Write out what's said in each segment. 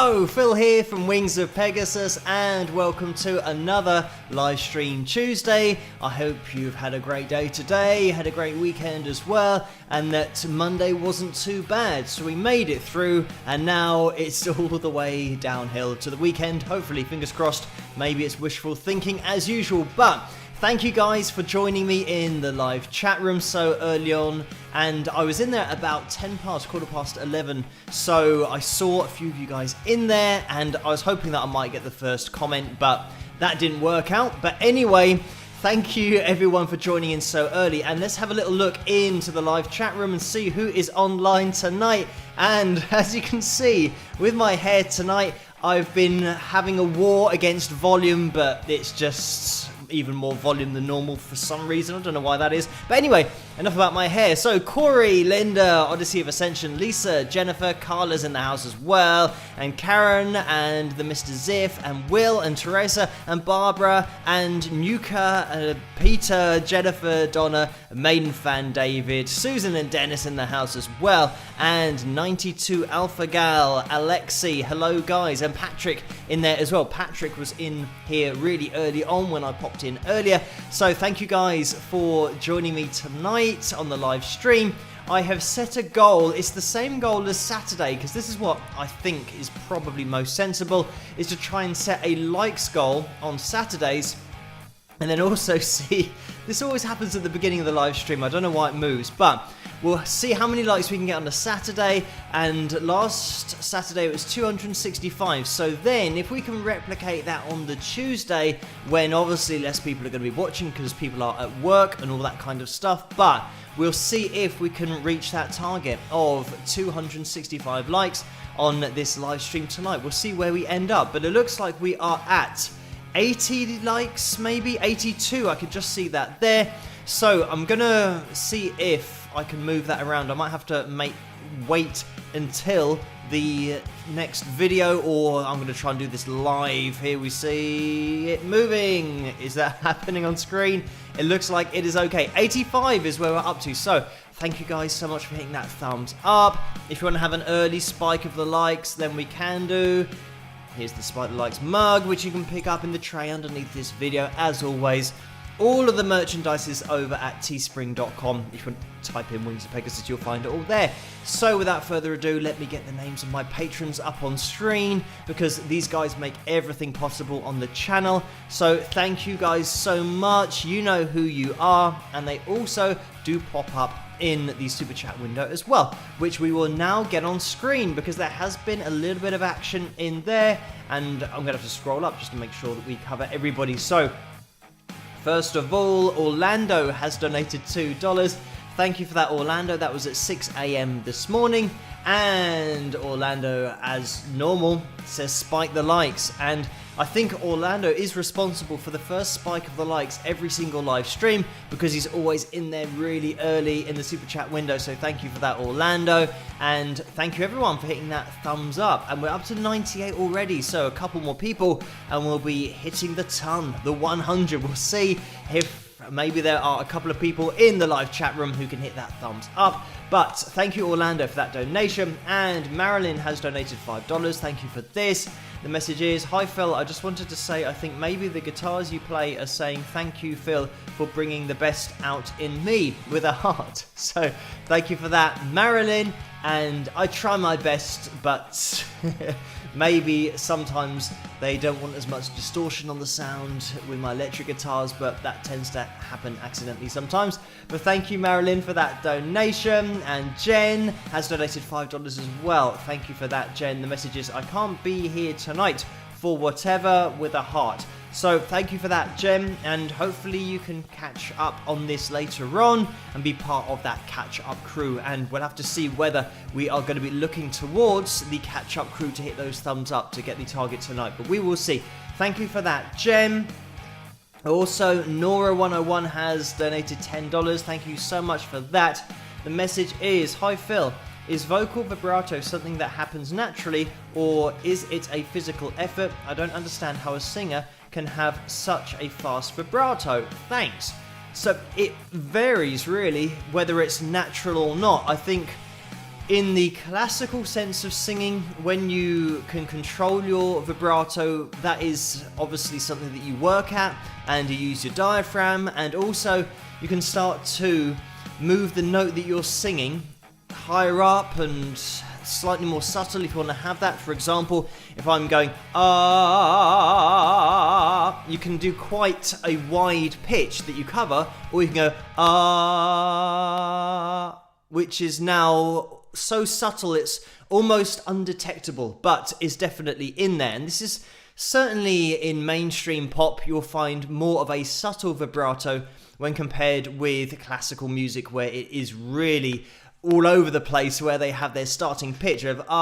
Hello, Phil here from Wings of Pegasus, and welcome to another live stream Tuesday. I hope you've had a great day today, had a great weekend as well, and that Monday wasn't too bad. So we made it through, and now it's all the way downhill to the weekend. Hopefully, fingers crossed, maybe it's wishful thinking as usual, but thank you guys for joining me in the live chat room so early on, and I was in there about 11, so I saw a few of you guys in there, and I was hoping that I might get the first comment, but that didn't work out. But anyway, thank you everyone for joining in so early, and let's have a little look into the live chat room and see who is online tonight. And as you can see, with my hair tonight, I've been having a war against volume, but it's just even more volume than normal for some reason. I don't know why that is. But anyway, enough about my hair. So Corey, Linda, Odyssey of Ascension, Lisa, Jennifer, Carla's in the house as well, and Karen, and the Mr. Ziff, and Will, and Teresa, and Barbara, and Nuka, Peter, Jennifer, Donna, Maiden Fan David, Susan and Dennis in the house as well, and 92 Alpha Gal, Alexi, hello guys, and Patrick in there as well. Patrick was in here really early on when I popped in earlier, so thank you guys for joining me tonight on the live stream. I have set a goal. It's the same goal as Saturday, because this is what I think is probably most sensible, is to try and set a likes goal on Saturdays, and then also see, this always happens at the beginning of the live stream, I don't know why it moves, but we'll see how many likes we can get on a Saturday, and last Saturday it was 265, so then if we can replicate that on the Tuesday, when obviously less people are going to be watching because people are at work and all that kind of stuff, but we'll see if we can reach that target of 265 likes on this live stream tonight. We'll see where we end up, but it looks like we are at 80 likes, maybe 82, I could just see that there. So I'm gonna see if I can move that around. I might have to wait until the next video, or I'm gonna try and do this live. Here we see it moving. Is that happening on screen? It looks like it is okay. 85 is where we're up to. So thank you guys so much for hitting that thumbs up. If you want to have an early spike of the likes, then we can do. Here's the Spike the Likes mug, which you can pick up in the tray underneath this video. As always, all of the merchandise is over at teespring.com. If you want to type in Wings of Pegasus, you'll find it all there. So without further ado, let me get the names of my patrons up on screen, because these guys make everything possible on the channel. So thank you guys so much. You know who you are, and they also do pop up in the super chat window as well, which we will now get on screen, because there has been a little bit of action in there, and I'm gonna have to scroll up just to make sure that we cover everybody. So first of all, Orlando has donated $2. Thank you for that, Orlando. That was at 6 a.m. this morning, and Orlando, as normal, says spike the likes, and I think Orlando is responsible for the first spike of the likes every single live stream, because he's always in there really early in the super chat window. So thank you for that, Orlando, and thank you everyone for hitting that thumbs up. And we're up to 98 already, so a couple more people and we'll be hitting the ton, the 100. We'll see if maybe there are a couple of people in the live chat room who can hit that thumbs up. But thank you, Orlando, for that donation. And Marilyn has donated $5. Thank you for this. The message is, hi Phil, I just wanted to say I think maybe the guitars you play are saying thank you, Phil, for bringing the best out in me, with a heart. So thank you for that, Marilyn. And I try my best, but maybe sometimes they don't want as much distortion on the sound with my electric guitars, but that tends to happen accidentally sometimes. But thank you, Marilyn, for that donation. And Jen has donated $5 as well. Thank you for that, Jen. The message is, I can't be here tonight for whatever, with a heart. So thank you for that, Jem, and hopefully you can catch up on this later on and be part of that catch-up crew, and we'll have to see whether we are going to be looking towards the catch-up crew to hit those thumbs up to get the target tonight, but we will see. Thank you for that, Jem. Also, Nora101 has donated $10. Thank you so much for that. The message is, hi Phil, is vocal vibrato something that happens naturally, or is it a physical effort? I don't understand how a singer can have such a fast vibrato. Thanks. So it varies really whether it's natural or not. I think In the classical sense of singing, when you can control your vibrato, that is obviously something that you work at, and you use your diaphragm, and also you can start to move the note that you're singing higher up and slightly more subtle if you want to have that. For example, if I'm going ah, you can do quite a wide pitch that you cover, or you can go ah, which is now so subtle it's almost undetectable, but is definitely in there. And this is certainly in mainstream pop, you'll find more of a subtle vibrato when compared with classical music, where it is really all over the place, where they have their starting pitch of ah,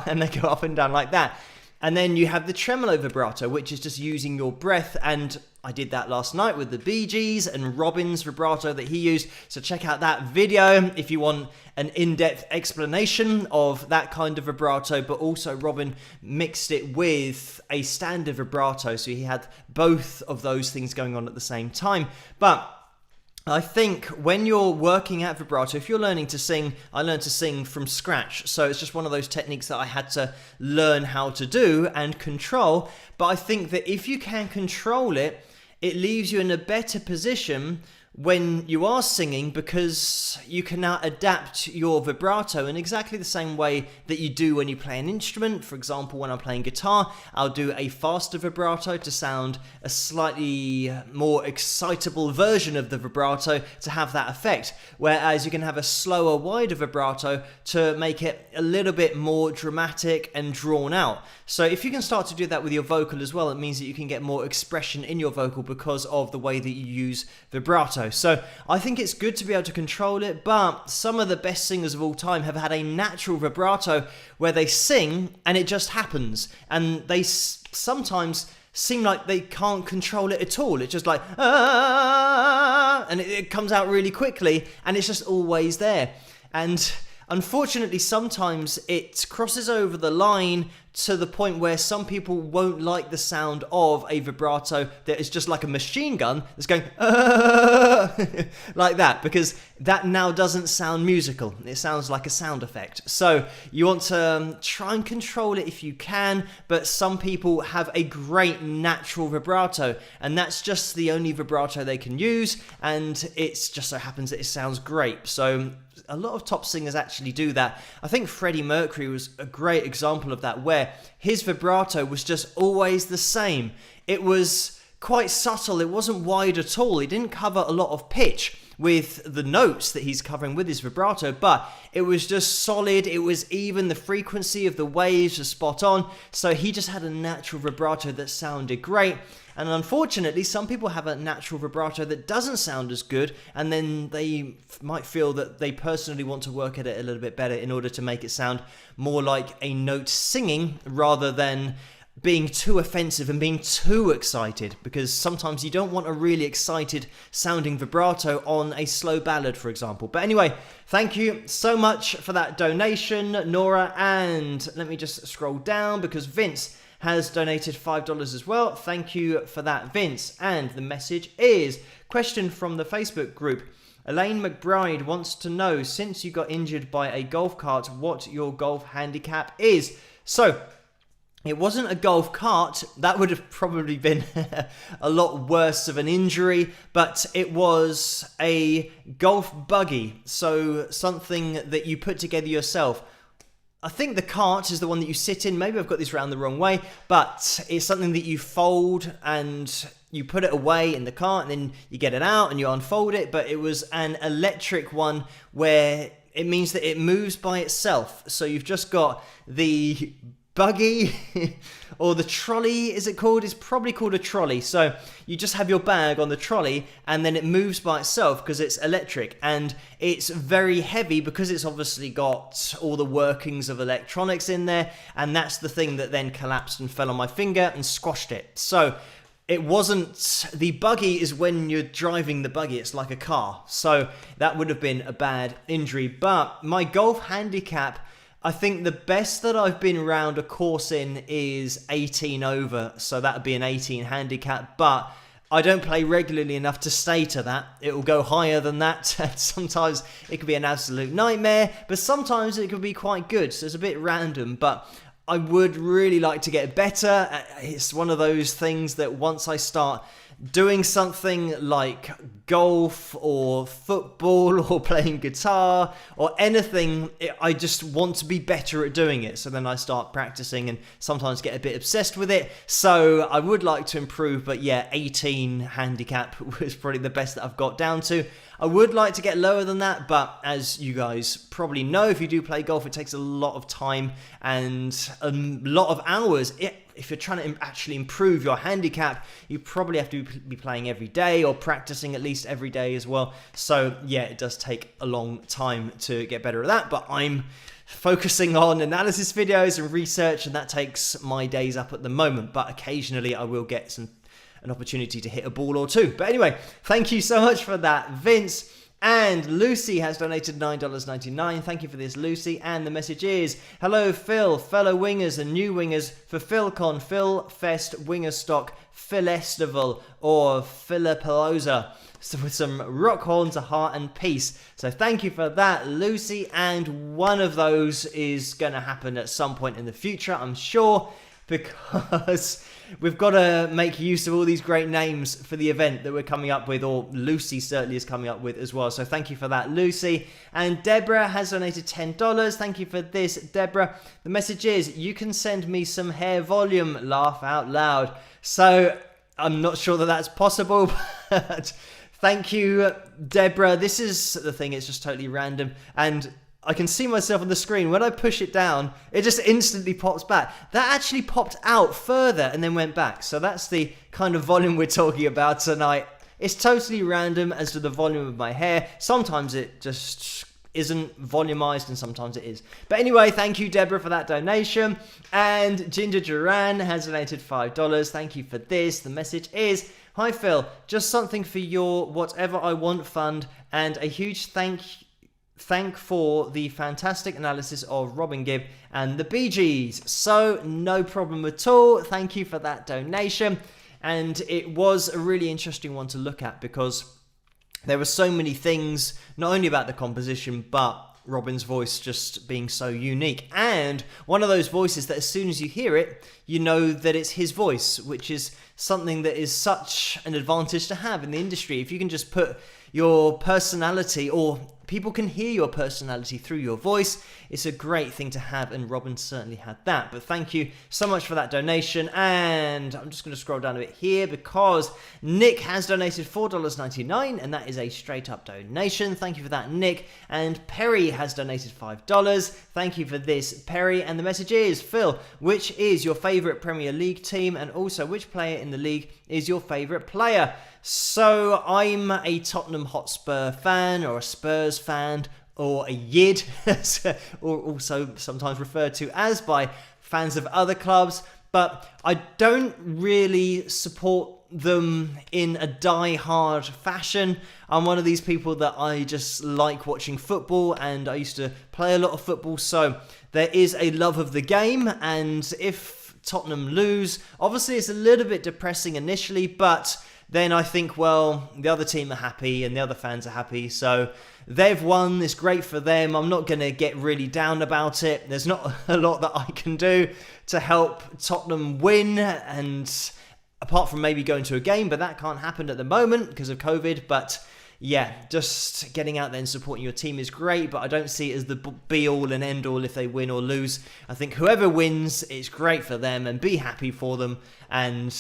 and they go up and down like that. And then you have the tremolo vibrato, which is just using your breath, and I did that last night with the Bee Gees and Robin's vibrato that he used. So check out that video if you want an in-depth explanation of that kind of vibrato. But also Robin mixed it with a standard vibrato, so he had both of those things going on at the same time. But I think when you're working at vibrato, if you're learning to sing, I learned to sing from scratch. So it's just one of those techniques that I had to learn how to do and control. But I think that if you can control it, it leaves you in a better position when you are singing, because you can now adapt your vibrato in exactly the same way that you do when you play an instrument. For example, when I'm playing guitar, I'll do a faster vibrato to sound a slightly more excitable version of the vibrato to have that effect, whereas you can have a slower, wider vibrato to make it a little bit more dramatic and drawn out. So if you can start to do that with your vocal as well, it means that you can get more expression in your vocal because of the way that you use vibrato. So I think it's good to be able to control it, but some of the best singers of all time have had a natural vibrato where they sing and it just happens, and they sometimes seem like they can't control it at all. It's just like ah, and it comes out really quickly, and it's just always there. And unfortunately, sometimes it crosses over the line to the point where some people won't like the sound of a vibrato that is just like a machine gun that's going like that, because that now doesn't sound musical. It sounds like a sound effect. So you want to try and control it if you can, but some people have a great natural vibrato, and that's just the only vibrato they can use, and it just so happens that it sounds great. So a lot of top singers actually do that. I think Freddie Mercury was a great example of that, where his vibrato was just always the same. It was quite subtle. It wasn't wide at all. He didn't cover a lot of pitch with the notes that he's covering with his vibrato, but it was just solid. It was even. The frequency of the waves was spot on. So he just had a natural vibrato that sounded great. And unfortunately, some people have a natural vibrato that doesn't sound as good, and then they might feel that they personally want to work at it a little bit better in order to make it sound more like a note singing rather than being too offensive and being too excited, because sometimes you don't want a really excited sounding vibrato on a slow ballad, for example. But anyway, thank you so much for that donation, Nora. And let me just scroll down, because Vince has donated $5 as well. Thank you for that, Vince. And the message is, question from the Facebook group. Elaine McBride wants to know, since you got injured by a golf cart, what your golf handicap is. So it wasn't a golf cart. That would have probably been a lot worse of an injury, but it was a golf buggy. So something that you put together yourself. I think the cart is the one that you sit in. Maybe I've got this round the wrong way, but it's something that you fold and you put it away in the cart, and then you get it out and you unfold it. But it was an electric one where it means that it moves by itself. So you've just got the buggy or the trolley, is it called? It's probably called a trolley. So you just have your bag on the trolley, and then it moves by itself because it's electric, and it's very heavy because it's obviously got all the workings of electronics in there, and that's the thing that then collapsed and fell on my finger and squashed it. So it wasn't, the buggy is when you're driving the buggy, it's like a car. So that would have been a bad injury. But my golf handicap, I think the best that I've been around a course in is 18 over, so that would be an 18 handicap. But I don't play regularly enough to stay to that. It will go higher than that. Sometimes it could be an absolute nightmare, but sometimes it could be quite good. So it's a bit random, but I would really like to get better. It's one of those things that once I start doing something like golf or football or playing guitar or anything, I just want to be better at doing it. So then I start practicing and sometimes get a bit obsessed with it. So I would like to improve, but yeah, 18 handicap was probably the best that I've got down to. I would like to get lower than that, but as you guys probably know, if you do play golf, it takes a lot of time and a lot of hours. If you're trying to actually improve your handicap, you probably have to be playing every day or practicing at least every day as well. So yeah, it does take a long time to get better at that, but I'm focusing on analysis videos and research, and that takes my days up at the moment, but occasionally I will get an opportunity to hit a ball or two. But anyway, thank you so much for that, Vince. And Lucy has donated $9.99. Thank you for this, Lucy. And the message is, hello, Phil, fellow wingers and new wingers for PhilCon, Phil Fest, Wingerstock, Philestival, or Philipalooza. So with some rock horns, a heart, and peace. So thank you for that, Lucy. And one of those is going to happen at some point in the future, I'm sure, because we've got to make use of all these great names for the event that we're coming up with, or Lucy certainly is coming up with as well. So thank you for that, Lucy. And Deborah has donated $10. Thank you for this, Deborah. The message is, you can send me some hair volume, laugh out loud. So I'm not sure that that's possible, but thank you, Deborah. This is the thing, it's just totally random. And I can see myself on the screen. When I push it down, it just instantly pops back. That actually popped out further and then went back. So that's the kind of volume we're talking about tonight. It's totally random as to the volume of my hair. Sometimes it just isn't volumized and sometimes it is. But anyway, thank you, Deborah, for that donation. And Ginger Duran has donated $5. Thank you for this. The message is, hi, Phil. Just something for your Whatever I Want fund, and a huge thank for the fantastic analysis of Robin Gibb and the Bee Gees. So no problem at all. Thank you for that donation. And it was a really interesting one to look at because there were so many things, not only about the composition, but Robin's voice just being so unique. And one of those voices that as soon as you hear it, you know that it's his voice, which is something that is such an advantage to have in the industry. If you can just put your personality, or people can hear your personality through your voice, it's a great thing to have, and Robin certainly had that. But thank you so much for that donation. And I'm just going to scroll down a bit here because Nick has donated $4.99, and that is a straight up donation. Thank you for that, Nick. And Perry has donated $5. Thank you for this, Perry. And the message is, Phil, which is your favourite Premier League team, and also which player in the league is your favourite player? So I'm a Tottenham Hotspur fan, or a Spurs fan, or a Yid, or also sometimes referred to as by fans of other clubs, but I don't really support them in a die-hard fashion. I'm one of these people that I just like watching football, and I used to play a lot of football, so there is a love of the game. And if Tottenham lose, obviously it's a little bit depressing initially, but then I think, well, the other team are happy and the other fans are happy, so they've won, it's great for them. I'm not going to get really down about it. There's not a lot that I can do to help Tottenham win, and apart from maybe going to a game, but that can't happen at the moment because of COVID. But yeah, just getting out there and supporting your team is great, but I don't see it as the be-all and end-all if they win or lose. I think whoever wins, it's great for them, and be happy for them, and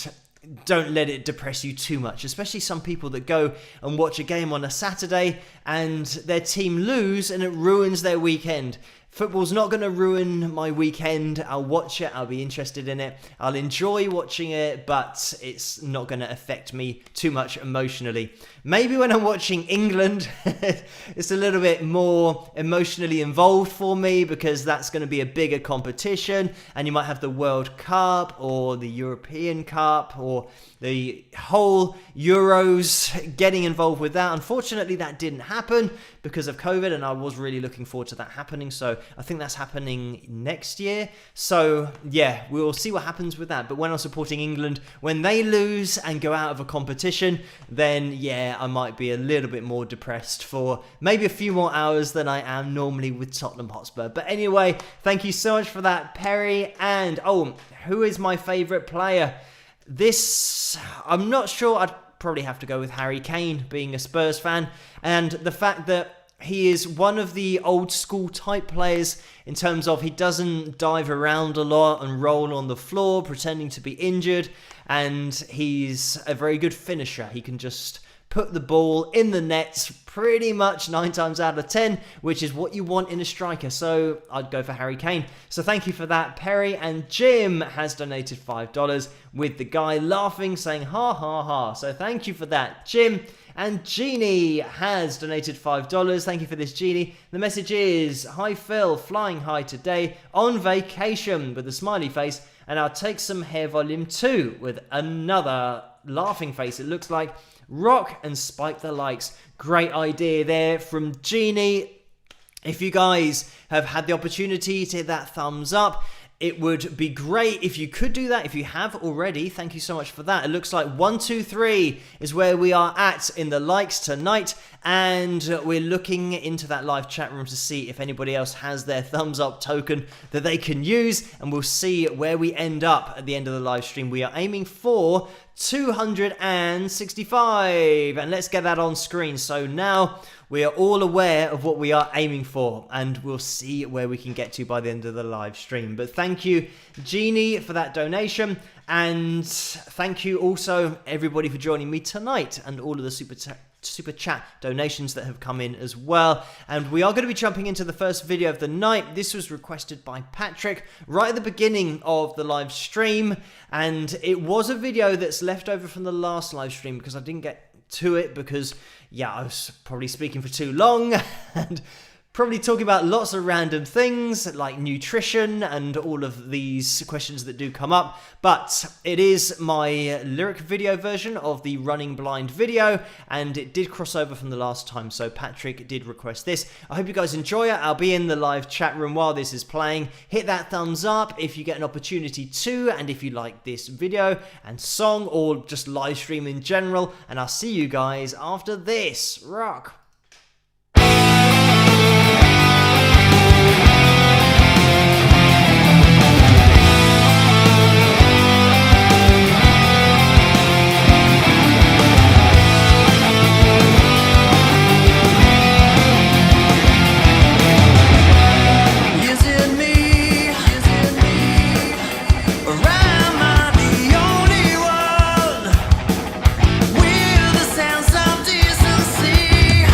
don't let it depress you too much, especially some people that go and watch a game on a Saturday and their team lose and it ruins their weekend. Football's not going to ruin my weekend. I'll watch it, I'll be interested in it, I'll enjoy watching it, but it's not going to affect me too much emotionally. Maybe when I'm watching England, it's a little bit more emotionally involved for me because that's going to be a bigger competition, and you might have the World Cup or the European Cup or the whole Euros, getting involved with that. Unfortunately, that didn't happen because of COVID, and I was really looking forward to that happening. So I think that's happening next year. So yeah, we'll see what happens with that. But when I'm supporting England, when they lose and go out of a competition, then yeah, I might be a little bit more depressed for maybe a few more hours than I am normally with Tottenham Hotspur. But anyway, thank you so much for that, Perry. And who is my favourite player? This, I'm not sure. I'd probably have to go with Harry Kane, being a Spurs fan, and the fact that he is one of the old school type players in terms of he doesn't dive around a lot and roll on the floor pretending to be injured, and he's a very good finisher. He can just put the ball in the nets pretty much 9 times out of 10, which is what you want in a striker. So I'd go for Harry Kane. So thank you for that, Perry. And Jim has donated $5 with the guy laughing, saying ha ha ha. So thank you for that, Jim. And Jeannie has donated $5. Thank you for this, Jeannie. The message is, hi Phil, flying high today on vacation with a smiley face, and I'll take some hair volume 2 with another laughing face. It looks like rock and spike the likes. Great idea there from Jeannie. If you guys have had the opportunity to hit that thumbs up, it would be great if you could do that. If you have already, thank you so much for that. It looks like 1, 2, 3 is where we are at in the likes tonight, and we're looking into that live chat room to see if anybody else has their thumbs up token that they can use, and we'll see where we end up at the end of the live stream. We are aiming for 265, and let's get that on screen. So now we are all aware of what we are aiming for, and we'll see where we can get to by the end of the live stream. But thank you, Jeannie, for that donation, and thank you also everybody for joining me tonight, and all of the super chat donations that have come in as well. And we are going to be jumping into the first video of the night. This was requested by Patrick right at the beginning of the live stream, and it was a video that's left over from the last live stream because I didn't get to it because I was probably speaking for too long and probably talking about lots of random things like nutrition and all of these questions that do come up. But it is my lyric video version of the Running Blind video, and it did cross over from the last time, so Patrick did request this. I hope you guys enjoy it. I'll be in the live chat room while this is playing. Hit that thumbs up if you get an opportunity to, and if you like this video and song, or just live stream in general, and I'll see you guys after this. Rock! With the sense of decency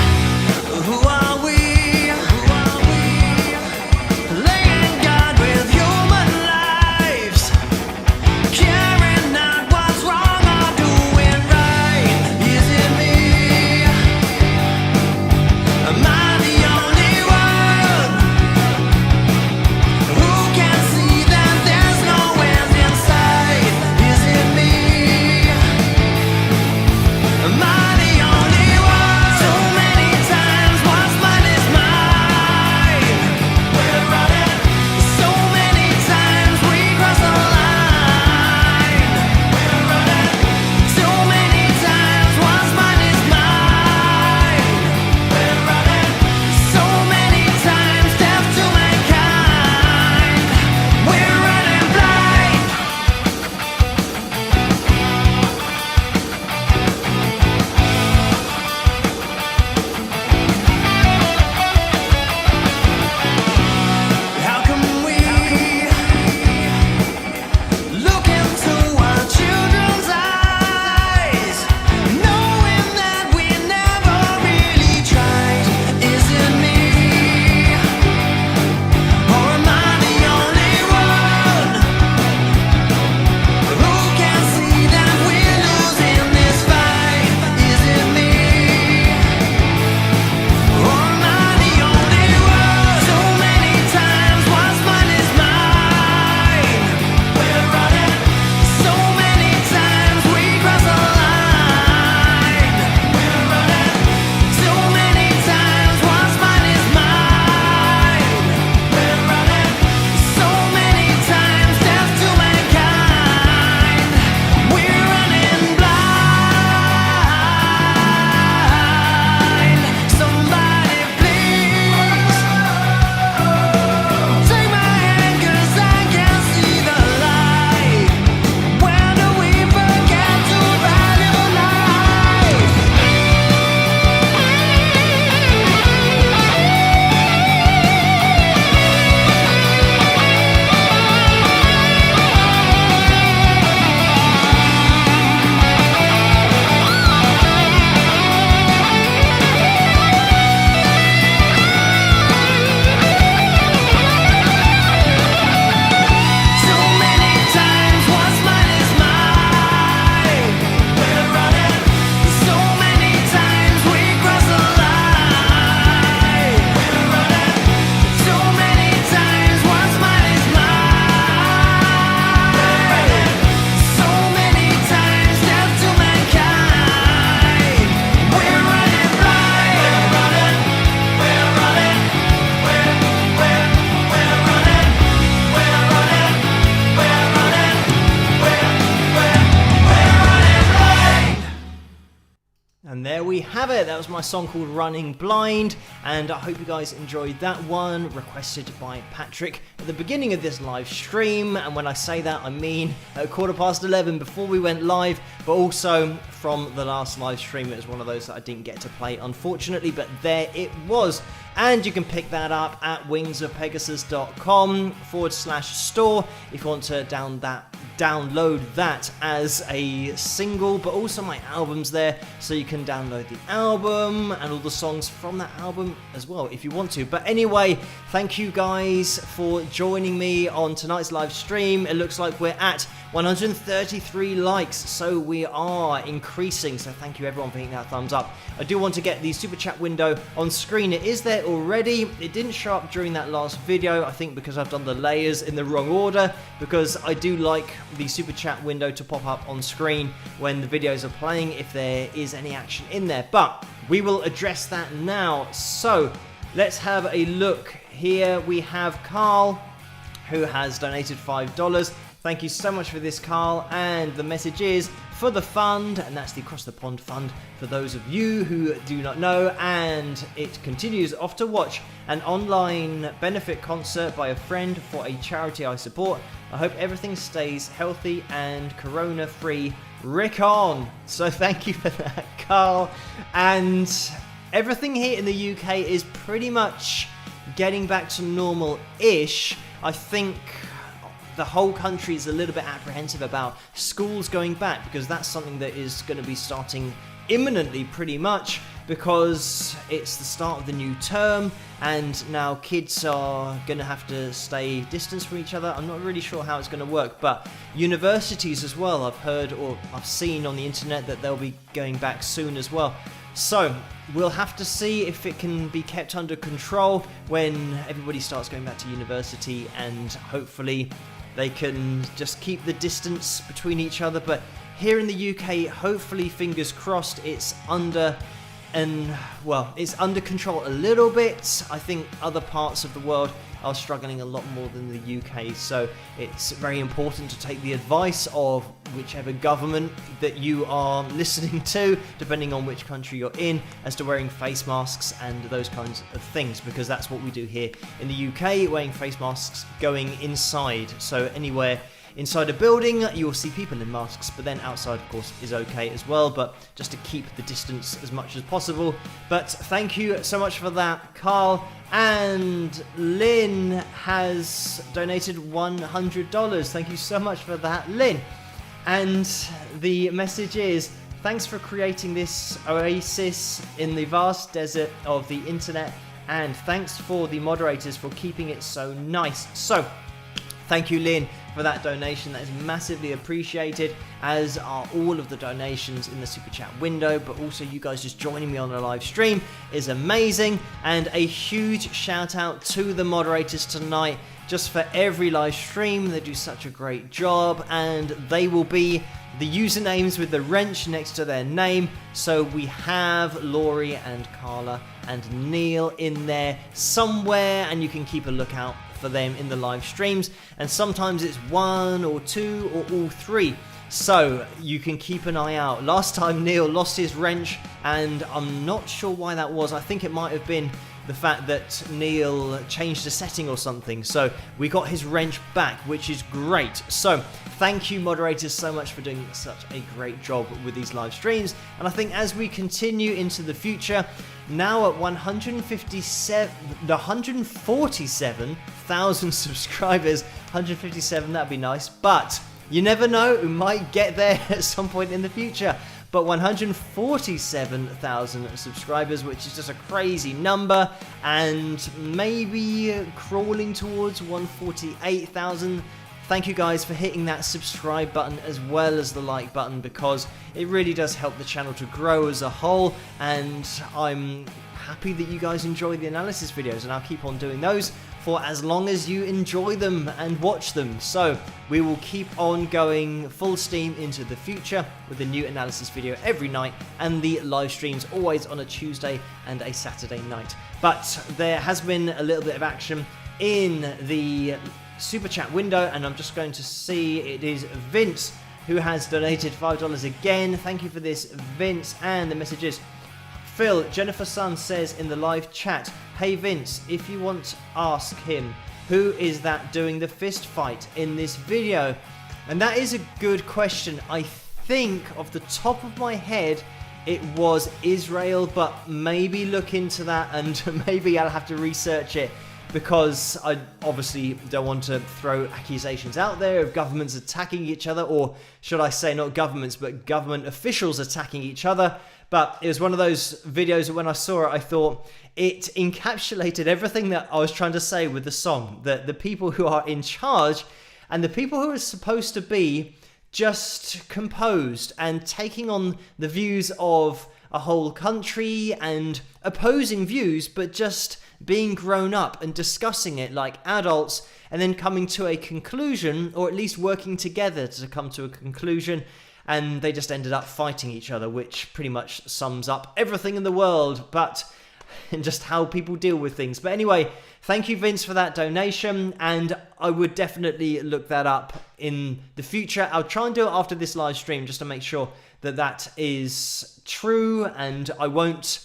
have it. That was my song called Running Blind, and I hope you guys enjoyed that one, requested by Patrick at the beginning of this live stream. And when I say that, I mean at 11:15 before we went live, but also from the last live stream. It was one of those that I didn't get to play, unfortunately, but there it was. And you can pick that up at wingsofpegasus.com/store if you want to download that as a single, but also my album's there, so you can download the album and all the songs from that album as well if you want to. But anyway, thank you guys for joining me on tonight's live stream. It looks like we're at 133 likes, so we are increasing, so thank you everyone for hitting that thumbs up. I do want to get the super chat window on screen. It is there already. It didn't show up during that last video, I think because I've done the layers in the wrong order, because I do like the super chat window to pop up on screen when the videos are playing if there is any action in there, but we will address that now. So let's have a look. Here we have Carl, who has donated $5. Thank you so much for this, Carl, and the message is for the fund, and that's the Across the Pond Fund for those of you who do not know, and it continues off to watch an online benefit concert by a friend for a charity I support. I hope everything stays healthy and corona free. Rick on. So thank you for that, Carl. And everything here in the UK is pretty much getting back to normal-ish. I think the whole country is a little bit apprehensive about schools going back, because that's something that is going to be starting imminently pretty much, because it's the start of the new term and now kids are going to have to stay distance from each other. I'm not really sure how it's going to work, but universities as well, I've heard or I've seen on the internet that they'll be going back soon as well. So we'll have to see if it can be kept under control when everybody starts going back to university, and hopefully they can just keep the distance between each other. But here in the UK, hopefully, fingers crossed, it's under control a little bit. I think other parts of the world are struggling a lot more than the UK, so it's very important to take the advice of whichever government that you are listening to, depending on which country you're in, as to wearing face masks and those kinds of things, because that's what we do here in the UK, wearing face masks going inside. So anywhere inside a building, you will see people in masks, but then outside, of course, is okay as well, but just to keep the distance as much as possible. But thank you so much for that, Carl. And Lynn has donated $100. Thank you so much for that, Lynn. And the message is, thanks for creating this oasis in the vast desert of the internet, and thanks for the moderators for keeping it so nice. So, thank you, Lynn, for that donation. That is massively appreciated, as are all of the donations in the super chat window, but also you guys just joining me on the live stream is amazing. And a huge shout out to the moderators tonight, just for every live stream. They do such a great job, and they will be the usernames with the wrench next to their name. So we have Laurie and Carla and Neil in there somewhere, and you can keep a lookout for them in the live streams, and sometimes it's one or two or all three, so you can keep an eye out. Last time Neil lost his wrench, and I'm not sure why that was. I think it might have been the fact that Neil changed a setting or something, so we got his wrench back, which is great. So thank you, moderators, so much for doing such a great job with these live streams. And I think as we continue into the future, now at 147,000 subscribers, 157, that'd be nice, but you never know, we might get there at some point in the future. But 147,000 subscribers, which is just a crazy number, and maybe crawling towards 148,000. Thank you guys for hitting that subscribe button as well as the like button, because it really does help the channel to grow as a whole, and I'm happy that you guys enjoy the analysis videos, and I'll keep on doing those for as long as you enjoy them and watch them. So we will keep on going full steam into the future with a new analysis video every night, and the live streams always on a Tuesday and a Saturday night. But there has been a little bit of action in the super chat window, and I'm just going to see, it is Vince who has donated $5 again. Thank you for this, Vince, and the message is, Phil, Jennifer Sun says in the live chat, hey Vince, if you want to ask him, who is that doing the fist fight in this video? And that is a good question. I think off the top of my head, it was Israel, but maybe look into that and maybe I'll have to research it, because I obviously don't want to throw accusations out there of governments attacking each other, or should I say not governments, but government officials attacking each other. But it was one of those videos that when I saw it, I thought it encapsulated everything that I was trying to say with the song. That the people who are in charge and the people who are supposed to be just composed and taking on the views of a whole country and opposing views, but just being grown up and discussing it like adults, and then coming to a conclusion, or at least working together to come to a conclusion. And they just ended up fighting each other, which pretty much sums up everything in the world, but and just how people deal with things. But anyway, thank you, Vince, for that donation, and I would definitely look that up in the future. I'll try and do it after this live stream just to make sure that that is true, and I won't...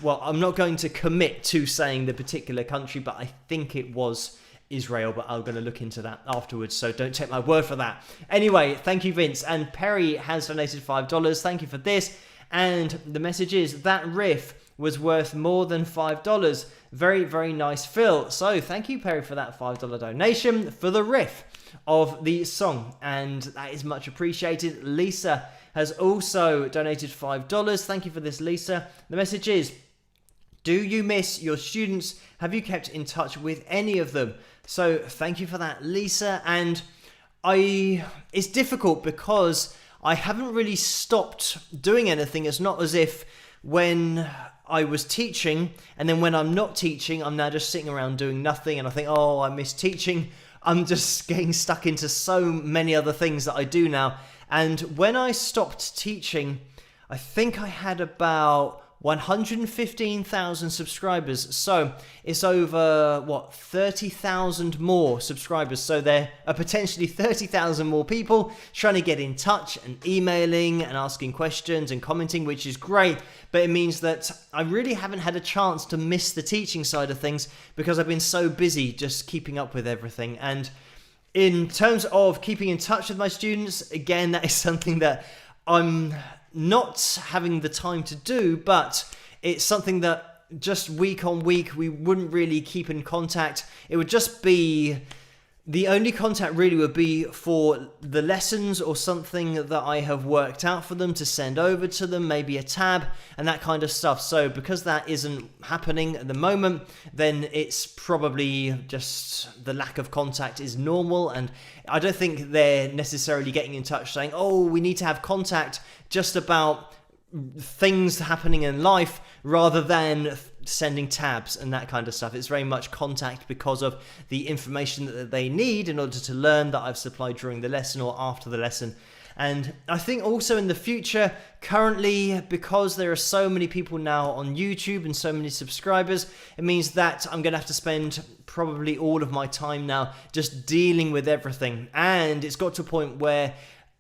well, I'm not going to commit to saying the particular country, but I think it was Israel, but I'm going to look into that afterwards, so don't take my word for that. Anyway, thank you, Vince. And Perry has donated $5. Thank you for this. And the message is, that riff was worth more than $5. Very, very nice, Phil. So thank you, Perry, for that $5 donation for the riff of the song, and that is much appreciated. Lisa has also donated $5. Thank you for this, Lisa. The message is, do you miss your students? Have you kept in touch with any of them? So thank you for that, Lisa. And it's difficult because I haven't really stopped doing anything. It's not as if when I was teaching and then when I'm not teaching, I'm now just sitting around doing nothing and I think, oh, I miss teaching. I'm just getting stuck into so many other things that I do now. And when I stopped teaching, I think I had about 115,000 subscribers. So it's over, 30,000 more subscribers. So there are potentially 30,000 more people trying to get in touch and emailing and asking questions and commenting, which is great. But it means that I really haven't had a chance to miss the teaching side of things because I've been so busy just keeping up with everything. And in terms of keeping in touch with my students, again, that is something that I'm not having the time to do, but it's something that just week on week we wouldn't really keep in contact. It would just be, the only contact really would be for the lessons or something that I have worked out for them to send over to them, maybe a tab and that kind of stuff. So because that isn't happening at the moment, then it's probably just the lack of contact is normal, and I don't think they're necessarily getting in touch saying, oh, we need to have contact just about things happening in life rather than sending tabs and that kind of stuff. It's very much contact because of the information that they need in order to learn that I've supplied during the lesson or after the lesson. And I think also in the future, currently, because there are so many people now on YouTube and so many subscribers, it means that I'm going to have to spend probably all of my time now just dealing with everything. And it's got to a point where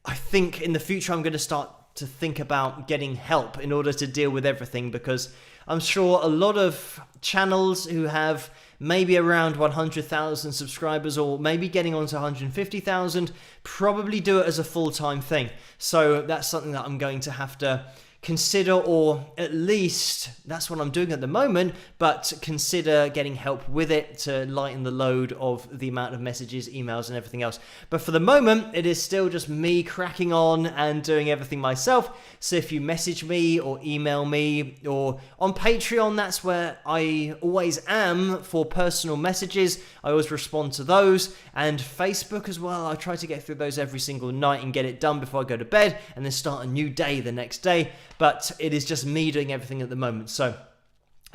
I think in the future I'm going to start to think about getting help in order to deal with everything, because I'm sure a lot of channels who have maybe around 100,000 subscribers or maybe getting on to 150,000 probably do it as a full-time thing. So that's something that I'm going to have to consider, or at least that's what I'm doing at the moment, but consider getting help with it to lighten the load of the amount of messages, emails and everything else. But for the moment, it is still just me cracking on and doing everything myself. So if you message me or email me, or on Patreon, that's where I always am for personal messages. I always respond to those. And Facebook as well, I try to get through those every single night and get it done before I go to bed and then start a new day the next day. But it is just me doing everything at the moment. So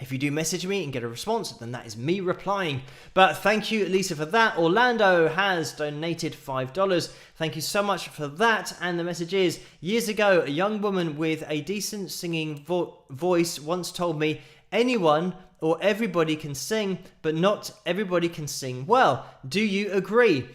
if you do message me and get a response, then that is me replying. But thank you, Lisa, for that. Orlando has donated $5. Thank you so much for that. And the message is, years ago, a young woman with a decent singing voice once told me, anyone or everybody can sing, but not everybody can sing well. Do you agree?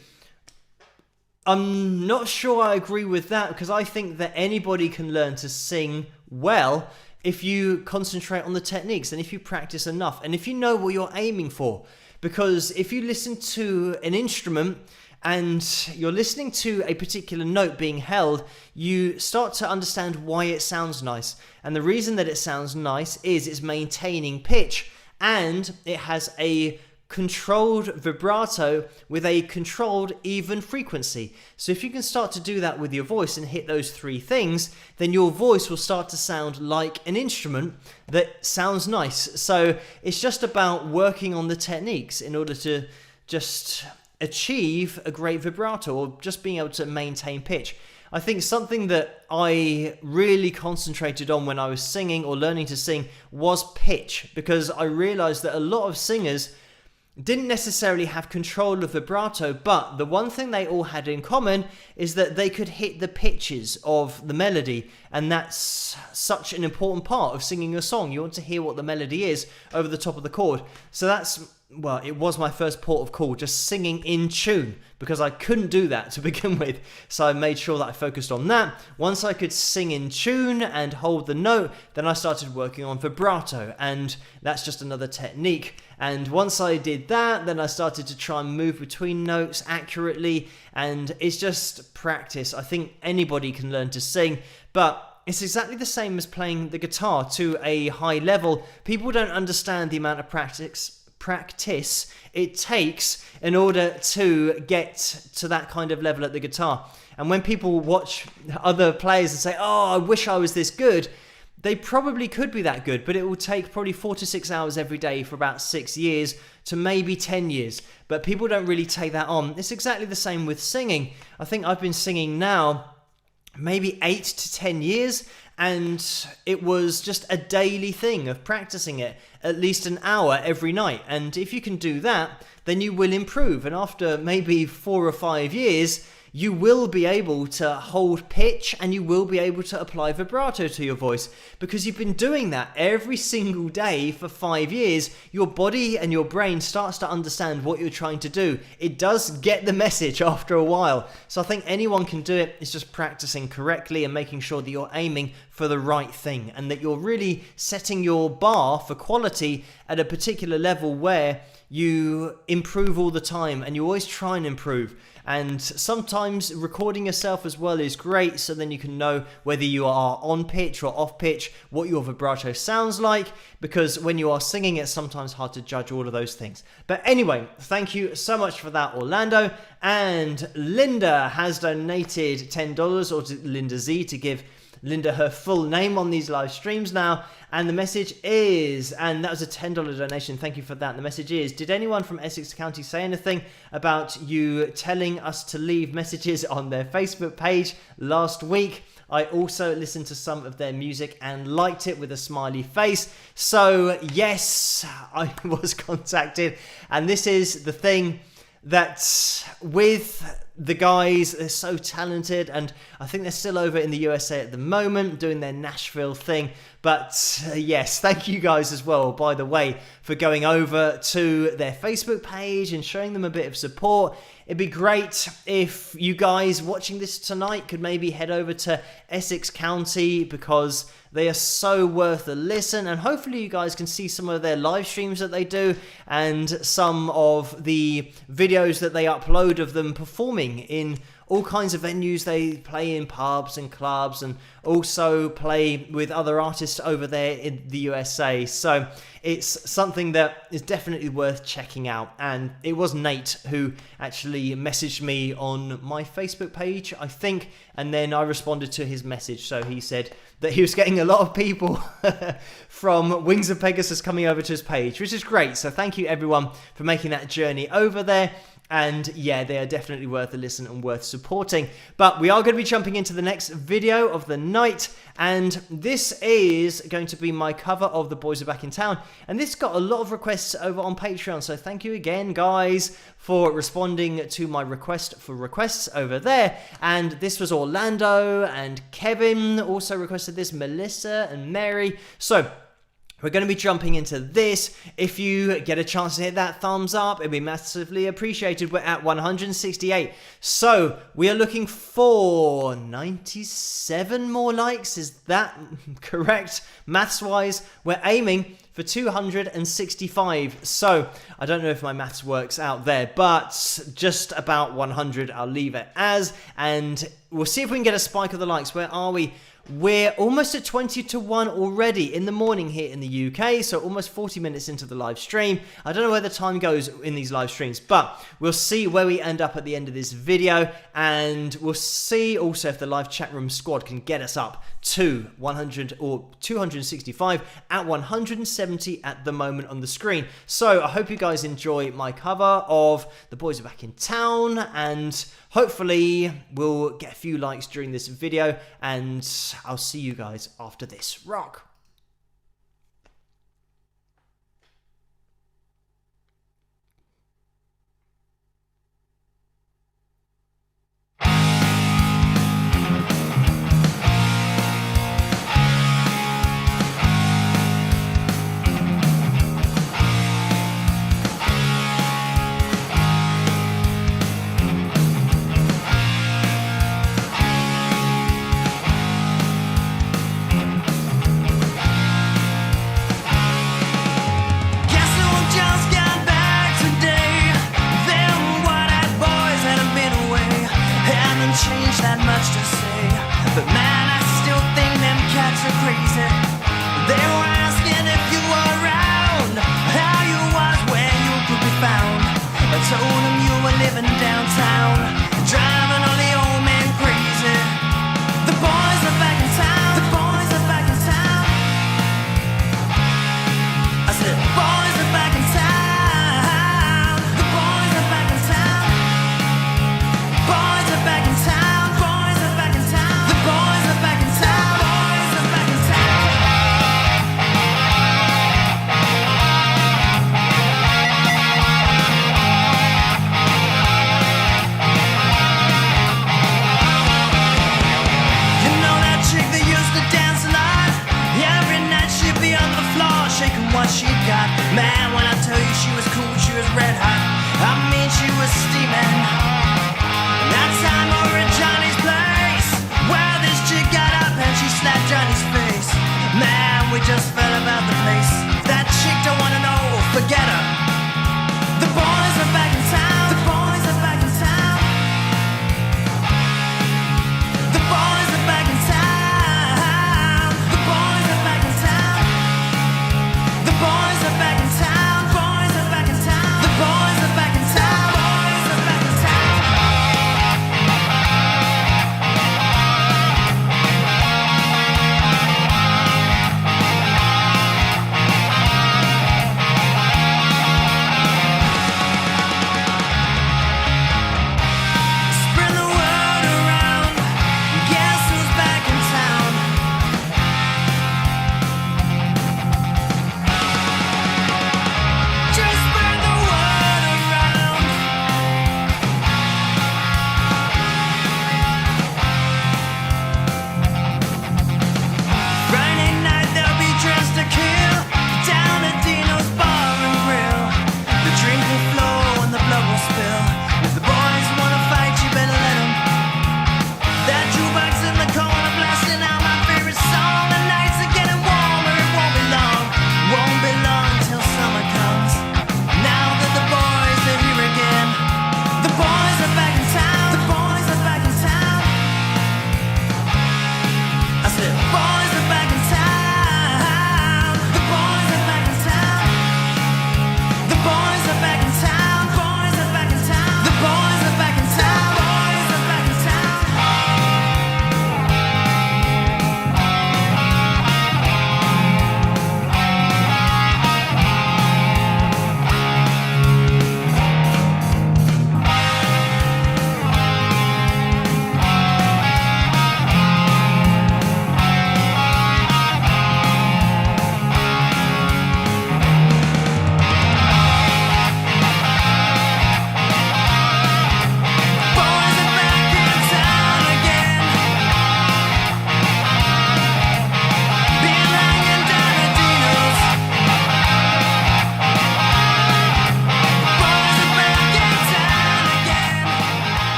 I'm not sure I agree with that, because I think that anybody can learn to sing well. if you concentrate on the techniques and if you practice enough and if you know what you're aiming for. Because if you listen to an instrument and you're listening to a particular note being held, you start to understand why it sounds nice. And the reason that it sounds nice is it's maintaining pitch and it has a controlled vibrato with a controlled even frequency. So if you can start to do that with your voice and hit those three things, then your voice will start to sound like an instrument that sounds nice. So it's just about working on the techniques in order to just achieve a great vibrato or just being able to maintain pitch. I think something that I really concentrated on when I was singing or learning to sing was pitch, because I realized that a lot of singers didn't necessarily have control of vibrato, but the one thing they all had in common is that they could hit the pitches of the melody, and that's such an important part of singing a song. You want to hear what the melody is over the top of the chord. So well, it was my first port of call, just singing in tune, because I couldn't do that to begin with. So I made sure that I focused on that. Once I could sing in tune and hold the note, then I started working on vibrato, and that's just another technique. And once I did that, then I started to try and move between notes accurately, and it's just practice. I think anybody can learn to sing, but it's exactly the same as playing the guitar to a high level. People don't understand the amount of practice it takes in order to get to that kind of level at the guitar. And when people watch other players and say, oh, I wish I was this good, they probably could be that good, but it will take probably 4 to 6 hours every day for about 6 years to maybe 10 years. But people don't really take that on. It's exactly the same with singing. I think I've been singing now maybe 8 to 10 years, and it was just a daily thing of practicing it at least an hour every night. And if you can do that, then you will improve. And after maybe 4 or 5 years, you will be able to hold pitch and you will be able to apply vibrato to your voice, because you've been doing that every single day for 5 years. Your body and your brain starts to understand what you're trying to do. It does get the message after a while. So I think anyone can do it. It's just practicing correctly and making sure that you're aiming for the right thing and that you're really setting your bar for quality at a particular level where you improve all the time and you always try and improve. And sometimes recording yourself as well is great, so then you can know whether you are on pitch or off pitch, what your vibrato sounds like, because when you are singing, it's sometimes hard to judge all of those things. But anyway, thank you so much for that, Orlando. And Linda has donated $10, or to Linda Z, to give Linda her full name on these live streams now. And the message is, and that was a $10 donation, thank you for that. The message is, did anyone from Essex County say anything about you telling us to leave messages on their Facebook page last week? I also listened to some of their music and liked it with a smiley face. So yes, I was contacted. And this is the thing, that with the guys, they're so talented, and I think they're still over in the USA at the moment doing their Nashville thing. But yes, thank you guys as well, by the way, for going over to their Facebook page and showing them a bit of support. It'd be great if you guys watching this tonight could maybe head over to Essex County, because they are so worth a listen, and hopefully you guys can see some of their live streams that they do and some of the videos that they upload of them performing in all kinds of venues. They play in pubs and clubs and also play with other artists over there in the USA. So it's something that is definitely worth checking out. And it was Nate who actually messaged me on my Facebook page, I think, and then I responded to his message. So he said that he was getting a lot of people from Wings of Pegasus coming over to his page, which is great. So thank you everyone for making that journey over there. And yeah, they are definitely worth a listen and worth supporting. But we are going to be jumping into the next video of the night, and this is going to be my cover of The Boys Are Back in Town. And this got a lot of requests over on Patreon, so thank you again, guys, for responding to my request for requests over there. And this was Orlando, and Kevin also requested this, Melissa and Mary. So We're going to be jumping into this. If you get a chance to hit that thumbs up, it'd be massively appreciated. We're at 168. So we are looking for 97 more likes. Is that correct? Maths-wise, we're aiming for 265. So I don't know if my maths works out there, but just about 100 I'll leave it as. And we'll see if we can get a spike of the likes. Where are we? We're almost at 20 to 1 already in the morning here in the UK, so almost 40 minutes into the live stream. I don't know where the time goes in these live streams, but we'll see where we end up at the end of this video, and we'll see also if the live chat room squad can get us up to 100 or 265 at 170 at the moment on the screen. So I hope you guys enjoy my cover of The Boys Are Back in Town, and hopefully we'll get a few likes during this video, and I'll see you guys after this. Rock!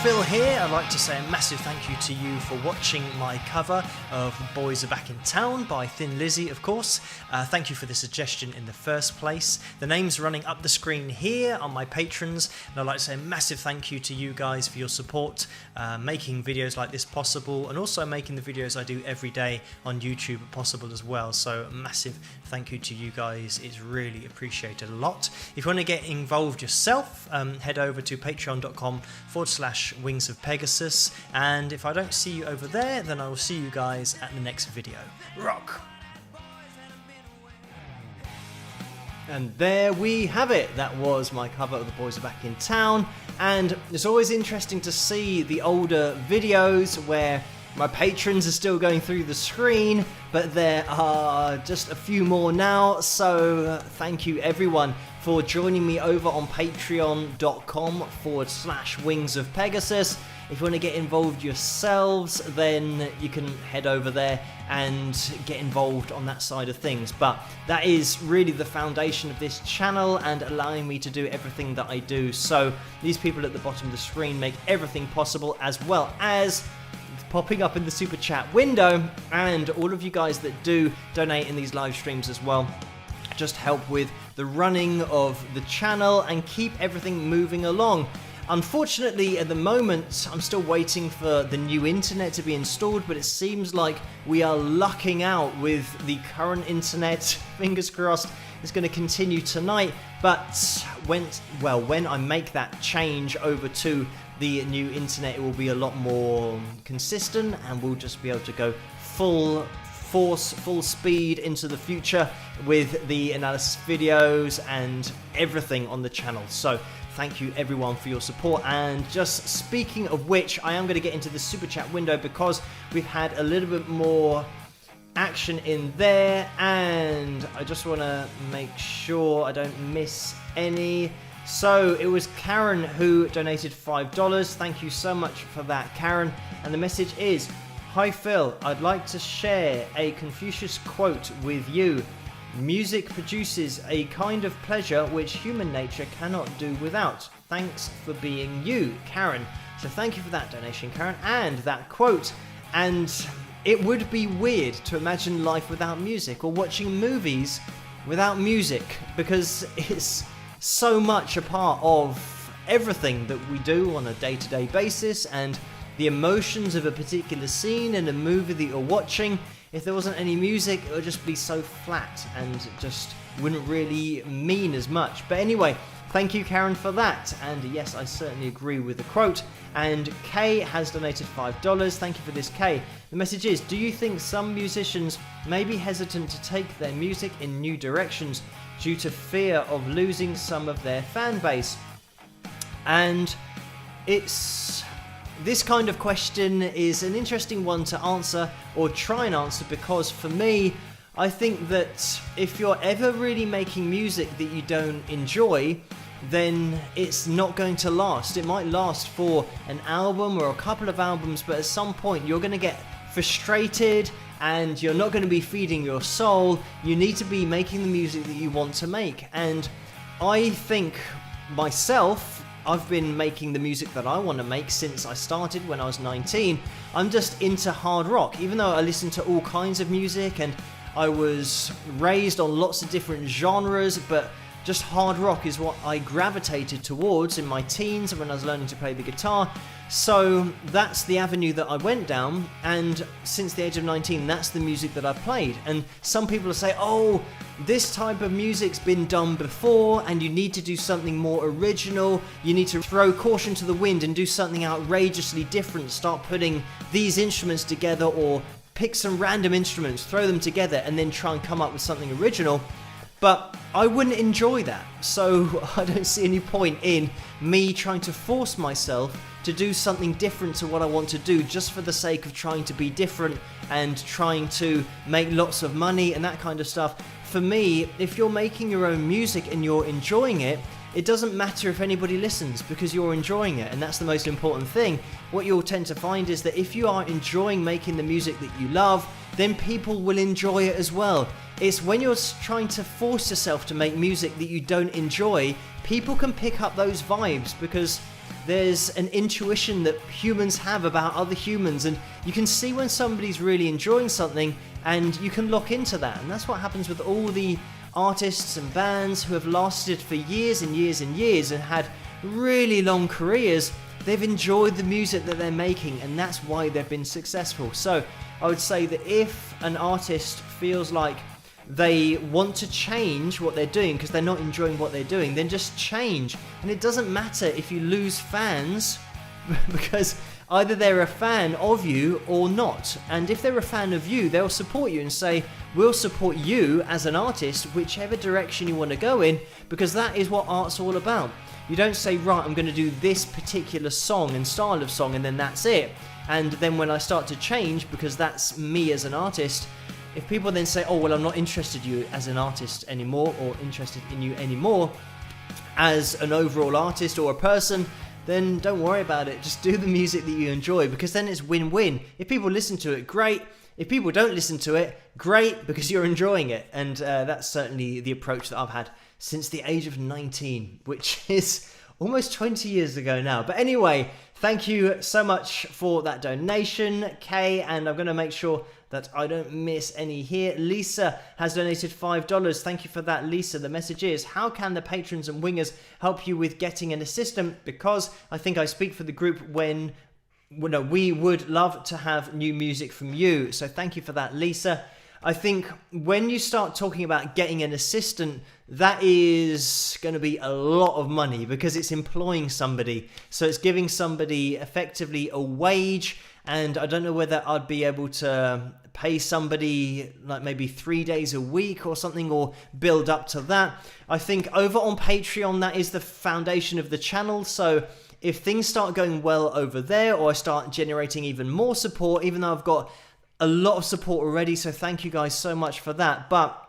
Phil here. I'd like to say a massive thank you to you for watching my cover of Boys Are Back in Town by Thin Lizzy, of course. Thank you for the suggestion in the first place. The names running up the screen here are my patrons, and I'd like to say a massive thank you to you guys for your support, making videos like this possible, and also making the videos I do every day on YouTube possible as well. So a massive thank you to you guys. It's really appreciated a lot. If you want to get involved yourself, head over to patreon.com/Wings of Pegasus, and if I don't see you over there, then I will see you guys at the next video. Rock! And there we have it. That was my cover of The Boys Are Back in Town, and it's always interesting to see the older videos where my patrons are still going through the screen, but there are just a few more now, so thank you everyone for joining me over on patreon.com/Wings of Pegasus. If you want to get involved yourselves, then you can head over there and get involved on that side of things. But that is really the foundation of this channel and allowing me to do everything that I do. So these people at the bottom of the screen make everything possible, as well as popping up in the super chat window, and all of you guys that do donate in these live streams as well just help with the running of the channel and keep everything moving along. Unfortunately, at the moment, I'm still waiting for the new internet to be installed, but it seems like we are lucking out with the current internet. Fingers crossed it's going to continue tonight, but when I make that change over to the new internet, it will be a lot more consistent, and we'll just be able to go full force, full speed into the future with the analysis videos and everything on the channel. So thank you everyone for your support. And just speaking of which, I am going to get into the super chat window because we've had a little bit more action in there, and I just want to make sure I don't miss any. So it was Karen who donated $5. Thank you so much for that, Karen. And the message is, "Hi Phil, I'd like to share a Confucius quote with you. Music produces a kind of pleasure which human nature cannot do without. Thanks for being you, Karen." So thank you for that donation, Karen, and that quote. And it would be weird to imagine life without music, or watching movies without music, because it's so much a part of everything that we do on a day-to-day basis, and the emotions of a particular scene in a movie that you're watching. If there wasn't any music, it would just be so flat and just wouldn't really mean as much. But anyway, thank you, Karen, for that. And yes, I certainly agree with the quote. And Kay has donated $5. Thank you for this, Kay. The message is, do you think some musicians may be hesitant to take their music in new directions due to fear of losing some of their fan base? And this kind of question is an interesting one to answer, or try and answer, because for me, I think that if you're ever really making music that you don't enjoy, then it's not going to last. It might last for an album or a couple of albums, but at some point you're going to get frustrated and you're not going to be feeding your soul. You need to be making the music that you want to make. And I think myself, I've been making the music that I want to make since I started when I was 19. I'm just into hard rock, even though I listen to all kinds of music and I was raised on lots of different genres, but just hard rock is what I gravitated towards in my teens and when I was learning to play the guitar. So that's the avenue that I went down, and since the age of 19, that's the music that I've played. And some people will say, oh, this type of music's been done before and you need to do something more original. You need to throw caution to the wind and do something outrageously different. Start putting these instruments together, or pick some random instruments, throw them together, and then try and come up with something original. But I wouldn't enjoy that, so I don't see any point in me trying to force myself to do something different to what I want to do just for the sake of trying to be different and trying to make lots of money and that kind of stuff. For me, if you're making your own music and you're enjoying it, it doesn't matter if anybody listens, because you're enjoying it, and that's the most important thing. What you'll tend to find is that if you are enjoying making the music that you love, then people will enjoy it as well. It's when you're trying to force yourself to make music that you don't enjoy, people can pick up those vibes, because there's an intuition that humans have about other humans, and you can see when somebody's really enjoying something, and you can lock into that. And that's what happens with all the artists and bands who have lasted for years and years and years and had really long careers. They've enjoyed the music that they're making, and that's why they've been successful. So I would say that if an artist feels like they want to change what they're doing because they're not enjoying what they're doing, then just change. And it doesn't matter if you lose fans because either they're a fan of you or not. And if they're a fan of you, they'll support you and say, we'll support you as an artist, whichever direction you want to go in, because that is what art's all about. You don't say, right, I'm going to do this particular song and style of song, and then that's it. And then when I start to change, because that's me as an artist, if people then say, oh, well, I'm not interested in you as an artist anymore, or interested in you anymore as an overall artist or a person, then don't worry about it. Just do the music that you enjoy, because then it's win-win. If people listen to it, great. If people don't listen to it, great, because you're enjoying it. And that's certainly the approach that I've had since the age of 19, which is almost 20 years ago now. But anyway, thank you so much for that donation, Kay, and I'm going to make sure that I don't miss any here. Lisa has donated $5. Thank you for that, Lisa. The message is, how can the patrons and wingers help you with getting an assistant? Because I think I speak for the group when we would love to have new music from you. So thank you for that, Lisa. I think when you start talking about getting an assistant, that is going to be a lot of money because it's employing somebody. So it's giving somebody effectively a wage, and I don't know whether I'd be able to pay somebody like maybe 3 days a week or something, or build up to that. I think over on Patreon, that is the foundation of the channel. So if things start going well over there, or I start generating even more support, even though I've got a lot of support already, so thank you guys so much for that. But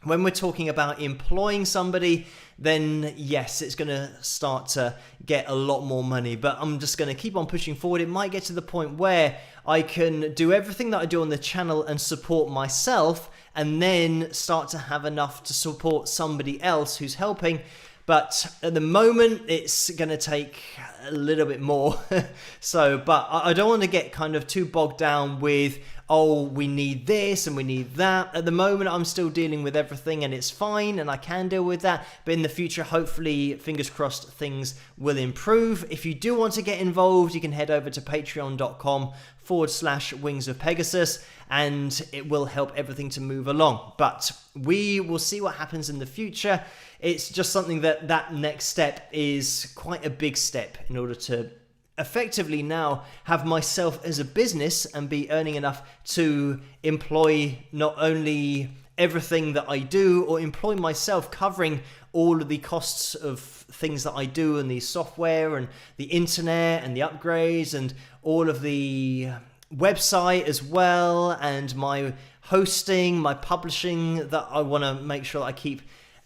when we're talking about employing somebody, then yes, it's going to start to get a lot more money. But I'm just going to keep on pushing forward. It might get to the point where I can do everything that I do on the channel and support myself, and then start to have enough to support somebody else who's helping. But at the moment, it's going to take a little bit more. But I don't want to get kind of too bogged down with, oh, we need this and we need that. At the moment, I'm still dealing with everything, and it's fine, and I can deal with that. But in the future, hopefully, fingers crossed, things will improve. If you do want to get involved, you can head over to patreon.com/Wings of Pegasus, and it will help everything to move along. But we will see what happens in the future. It's just something that next step is quite a big step in order to effectively now have myself as a business and be earning enough to employ not only everything that I do, or employ myself covering all of the costs of things that I do, and the software and the internet and the upgrades and all of the website as well, and my hosting, my publishing that I want to make sure that I keep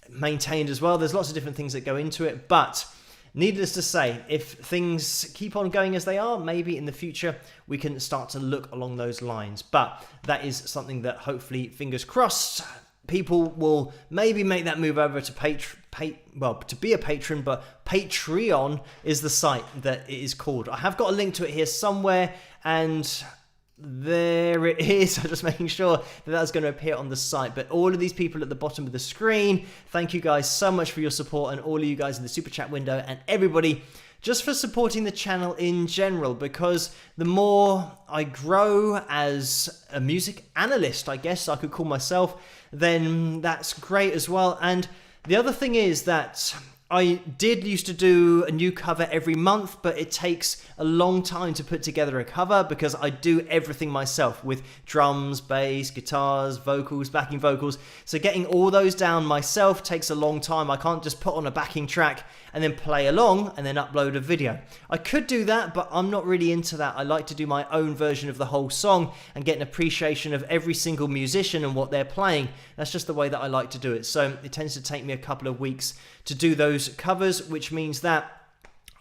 maintained as well. There's lots of different things that go into it, but needless to say, if things keep on going as they are, maybe in the future we can start to look along those lines. But that is something that hopefully, fingers crossed, people will maybe make that move over to to be a patron. But Patreon is the site that it is called. I have got a link to it here somewhere, and there it is. I'm just making sure that that's going to appear on the site. But all of these people at the bottom of the screen, thank you guys so much for your support, and all of you guys in the super chat window, and everybody just for supporting the channel in general, because the more I grow as a music analyst, I guess I could call myself, then that's great as well. And the other thing is that I did used to do a new cover every month, but it takes a long time to put together a cover because I do everything myself with drums, bass, guitars, vocals, backing vocals. So getting all those down myself takes a long time. I can't just put on a backing track and then play along and then upload a video. I could do that, but I'm not really into that. I like to do my own version of the whole song and get an appreciation of every single musician and what they're playing. That's just the way that I like to do it. So it tends to take me a couple of weeks to do those covers, which means that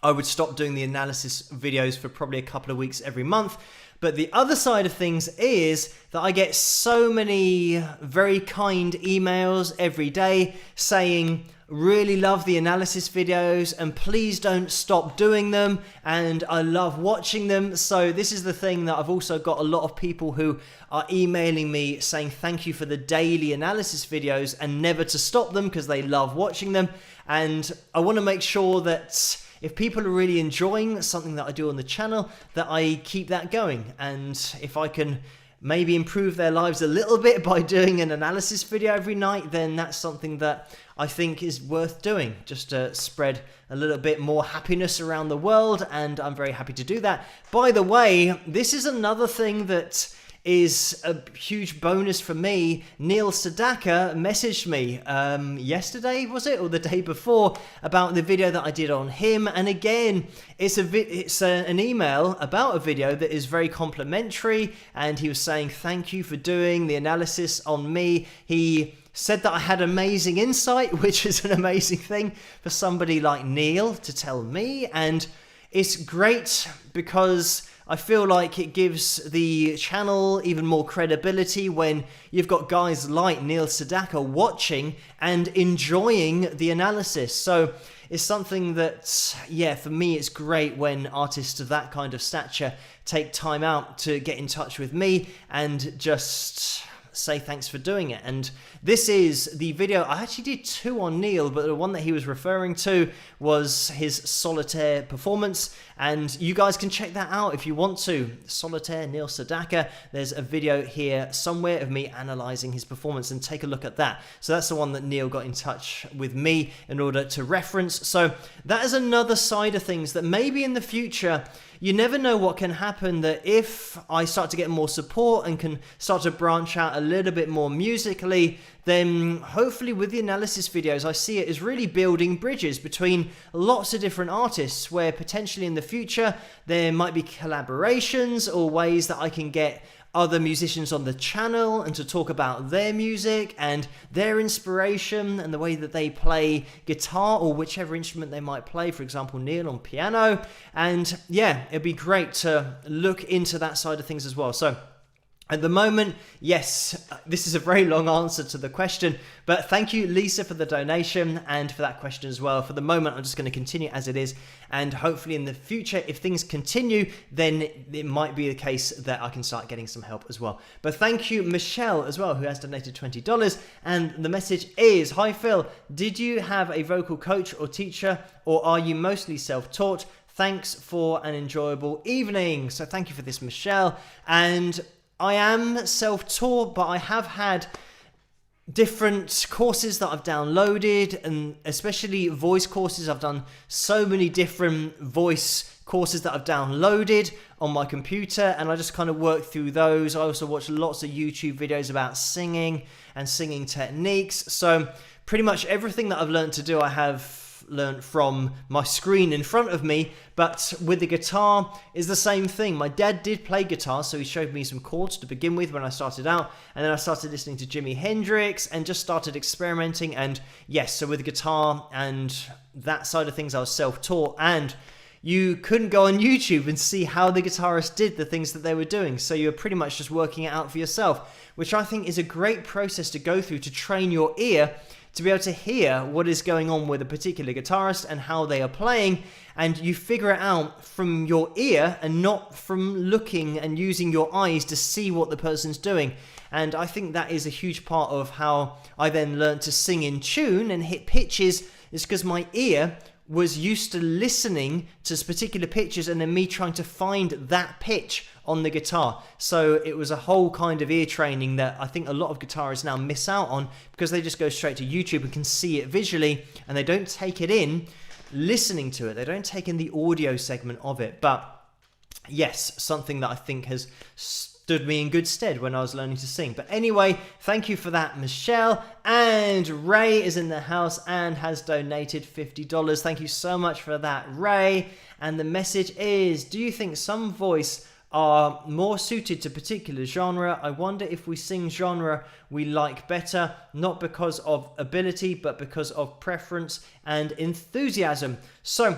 I would stop doing the analysis videos for probably a couple of weeks every month. But the other side of things is that I get so many very kind emails every day saying, really love the analysis videos and please don't stop doing them, and I love watching them. So this is the thing that I've also got a lot of people who are emailing me saying thank you for the daily analysis videos and never to stop them because they love watching them. And I want to make sure that if people are really enjoying something that I do on the channel, that I keep that going. And if I can maybe improve their lives a little bit by doing an analysis video every night, then that's something that I think is worth doing, just to spread a little bit more happiness around the world, and I'm very happy to do that. By the way, this is another thing that is a huge bonus for me. Neil Sedaka messaged me yesterday, was it, or the day before, about the video that I did on him. And again, it's an email about a video that is very complimentary, and he was saying thank you for doing the analysis on me. He said that I had amazing insight, which is an amazing thing for somebody like Neil to tell me, and it's great because I feel like it gives the channel even more credibility when you've got guys like Neil Sedaka watching and enjoying the analysis. So it's something that, yeah, for me it's great when artists of that kind of stature take time out to get in touch with me and just say thanks for doing it. And this is the video. I actually did two on Neil, but the one that he was referring to was his solitaire performance, and you guys can check that out if you want to. Solitaire, Neil Sedaka. There's a video here somewhere of me analysing his performance, and take a look at that. So that's the one that Neil got in touch with me in order to reference. So that is another side of things that maybe in the future, you never know what can happen, that if I start to get more support and can start to branch out a little bit more musically, then hopefully with the analysis videos, I see it as really building bridges between lots of different artists, where potentially in the future there might be collaborations or ways that I can get other musicians on the channel and to talk about their music and their inspiration and the way that they play guitar or whichever instrument they might play, for example Neil on piano. And yeah, it'd be great to look into that side of things as well. So at the moment, yes, this is a very long answer to the question, but thank you, Lisa, for the donation and for that question as well. For the moment, I'm just going to continue as it is, and hopefully in the future, if things continue, then it might be the case that I can start getting some help as well. But thank you, Michelle, as well, who has donated $20, and the message is, hi Phil, did you have a vocal coach or teacher, or are you mostly self-taught? Thanks for an enjoyable evening. So thank you for this, Michelle. And I am self-taught, but I have had different courses that I've downloaded, and especially voice courses. I've done so many different voice courses that I've downloaded on my computer, and I just kind of work through those. I also watch lots of YouTube videos about singing and singing techniques. So pretty much everything that I've learned to do, I have learned from my screen in front of me. But with the guitar is the same thing. My dad did play guitar, so he showed me some chords to begin with when I started out, and then I started listening to Jimi Hendrix and just started experimenting. And yes, so with the guitar and that side of things, I was self-taught, and you couldn't go on YouTube and see how the guitarist did the things that they were doing, so you're pretty much just working it out for yourself, which I think is a great process to go through to train your ear to be able to hear what is going on with a particular guitarist and how they are playing, and you figure it out from your ear and not from looking and using your eyes to see what the person's doing. And I think that is a huge part of how I then learned to sing in tune and hit pitches, is because my ear was used to listening to particular pitches and then me trying to find that pitch on the guitar. So it was a whole kind of ear training that I think a lot of guitarists now miss out on, because they just go straight to YouTube and can see it visually, and they don't take it in listening to it. They don't take in the audio segment of it. But yes, something that I think has stood me in good stead when I was learning to sing. But anyway, thank you for that, Michelle. And Ray is in the house and has donated $50. Thank you so much for that, Ray. And the message is, do you think some voice are more suited to particular genre? I wonder if we sing genre we like better, not because of ability, but because of preference and enthusiasm. So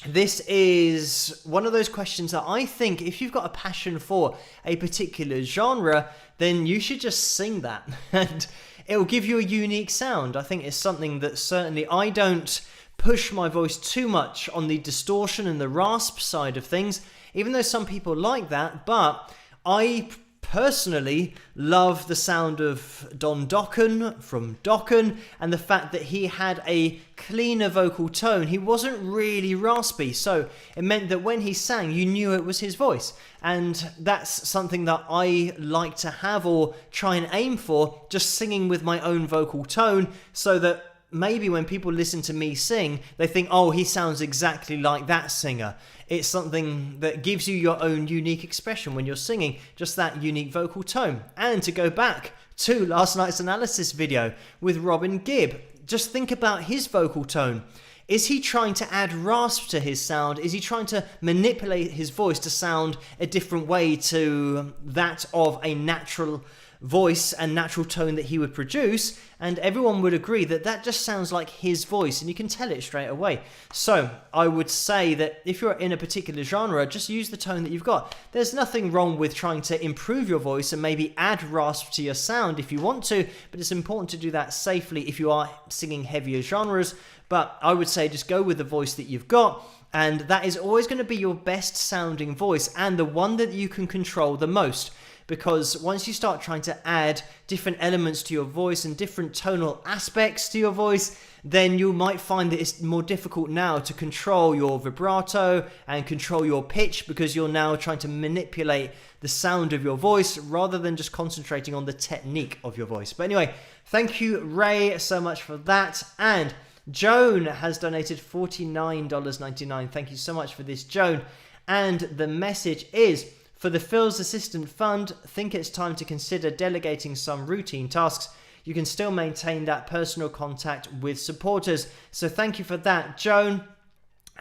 this is one of those questions that I think if you've got a passion for a particular genre, then you should just sing that and it'll give you a unique sound. I think it's something that certainly I don't push my voice too much on the distortion and the rasp side of things, even though some people like that, but I personally love the sound of Don Dokken from Dokken and the fact that he had a cleaner vocal tone. He wasn't really raspy, so it meant that when he sang, you knew it was his voice. And that's something that I like to have or try and aim for, just singing with my own vocal tone, so that maybe when people listen to me sing, they think, oh, he sounds exactly like that singer. It's something that gives you your own unique expression when you're singing, just that unique vocal tone. And to go back to last night's analysis video with Robin Gibb, just think about his vocal tone. Is he trying to add rasp to his sound? Is he trying to manipulate his voice to sound a different way to that of a natural voice and natural tone that he would produce? And everyone would agree that that just sounds like his voice, and you can tell it straight away. So I would say that if you're in a particular genre, just use the tone that you've got. There's nothing wrong with trying to improve your voice and maybe add rasp to your sound if you want to, but it's important to do that safely if you are singing heavier genres. But I would say just go with the voice that you've got, and that is always going to be your best sounding voice and the one that you can control the most. Because once you start trying to add different elements to your voice and different tonal aspects to your voice, then you might find that it's more difficult now to control your vibrato and control your pitch, because you're now trying to manipulate the sound of your voice rather than just concentrating on the technique of your voice. But anyway, thank you, Ray, so much for that. And Joan has donated $49.99. Thank you so much for this, Joan. And the message is, for the Phil's Assistant Fund, think it's time to consider delegating some routine tasks. You can still maintain that personal contact with supporters. So thank you for that, Joan.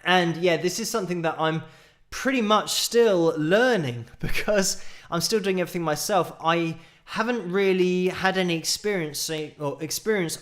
And yeah, this is something that I'm pretty much still learning, because I'm still doing everything myself. I haven't really had any experience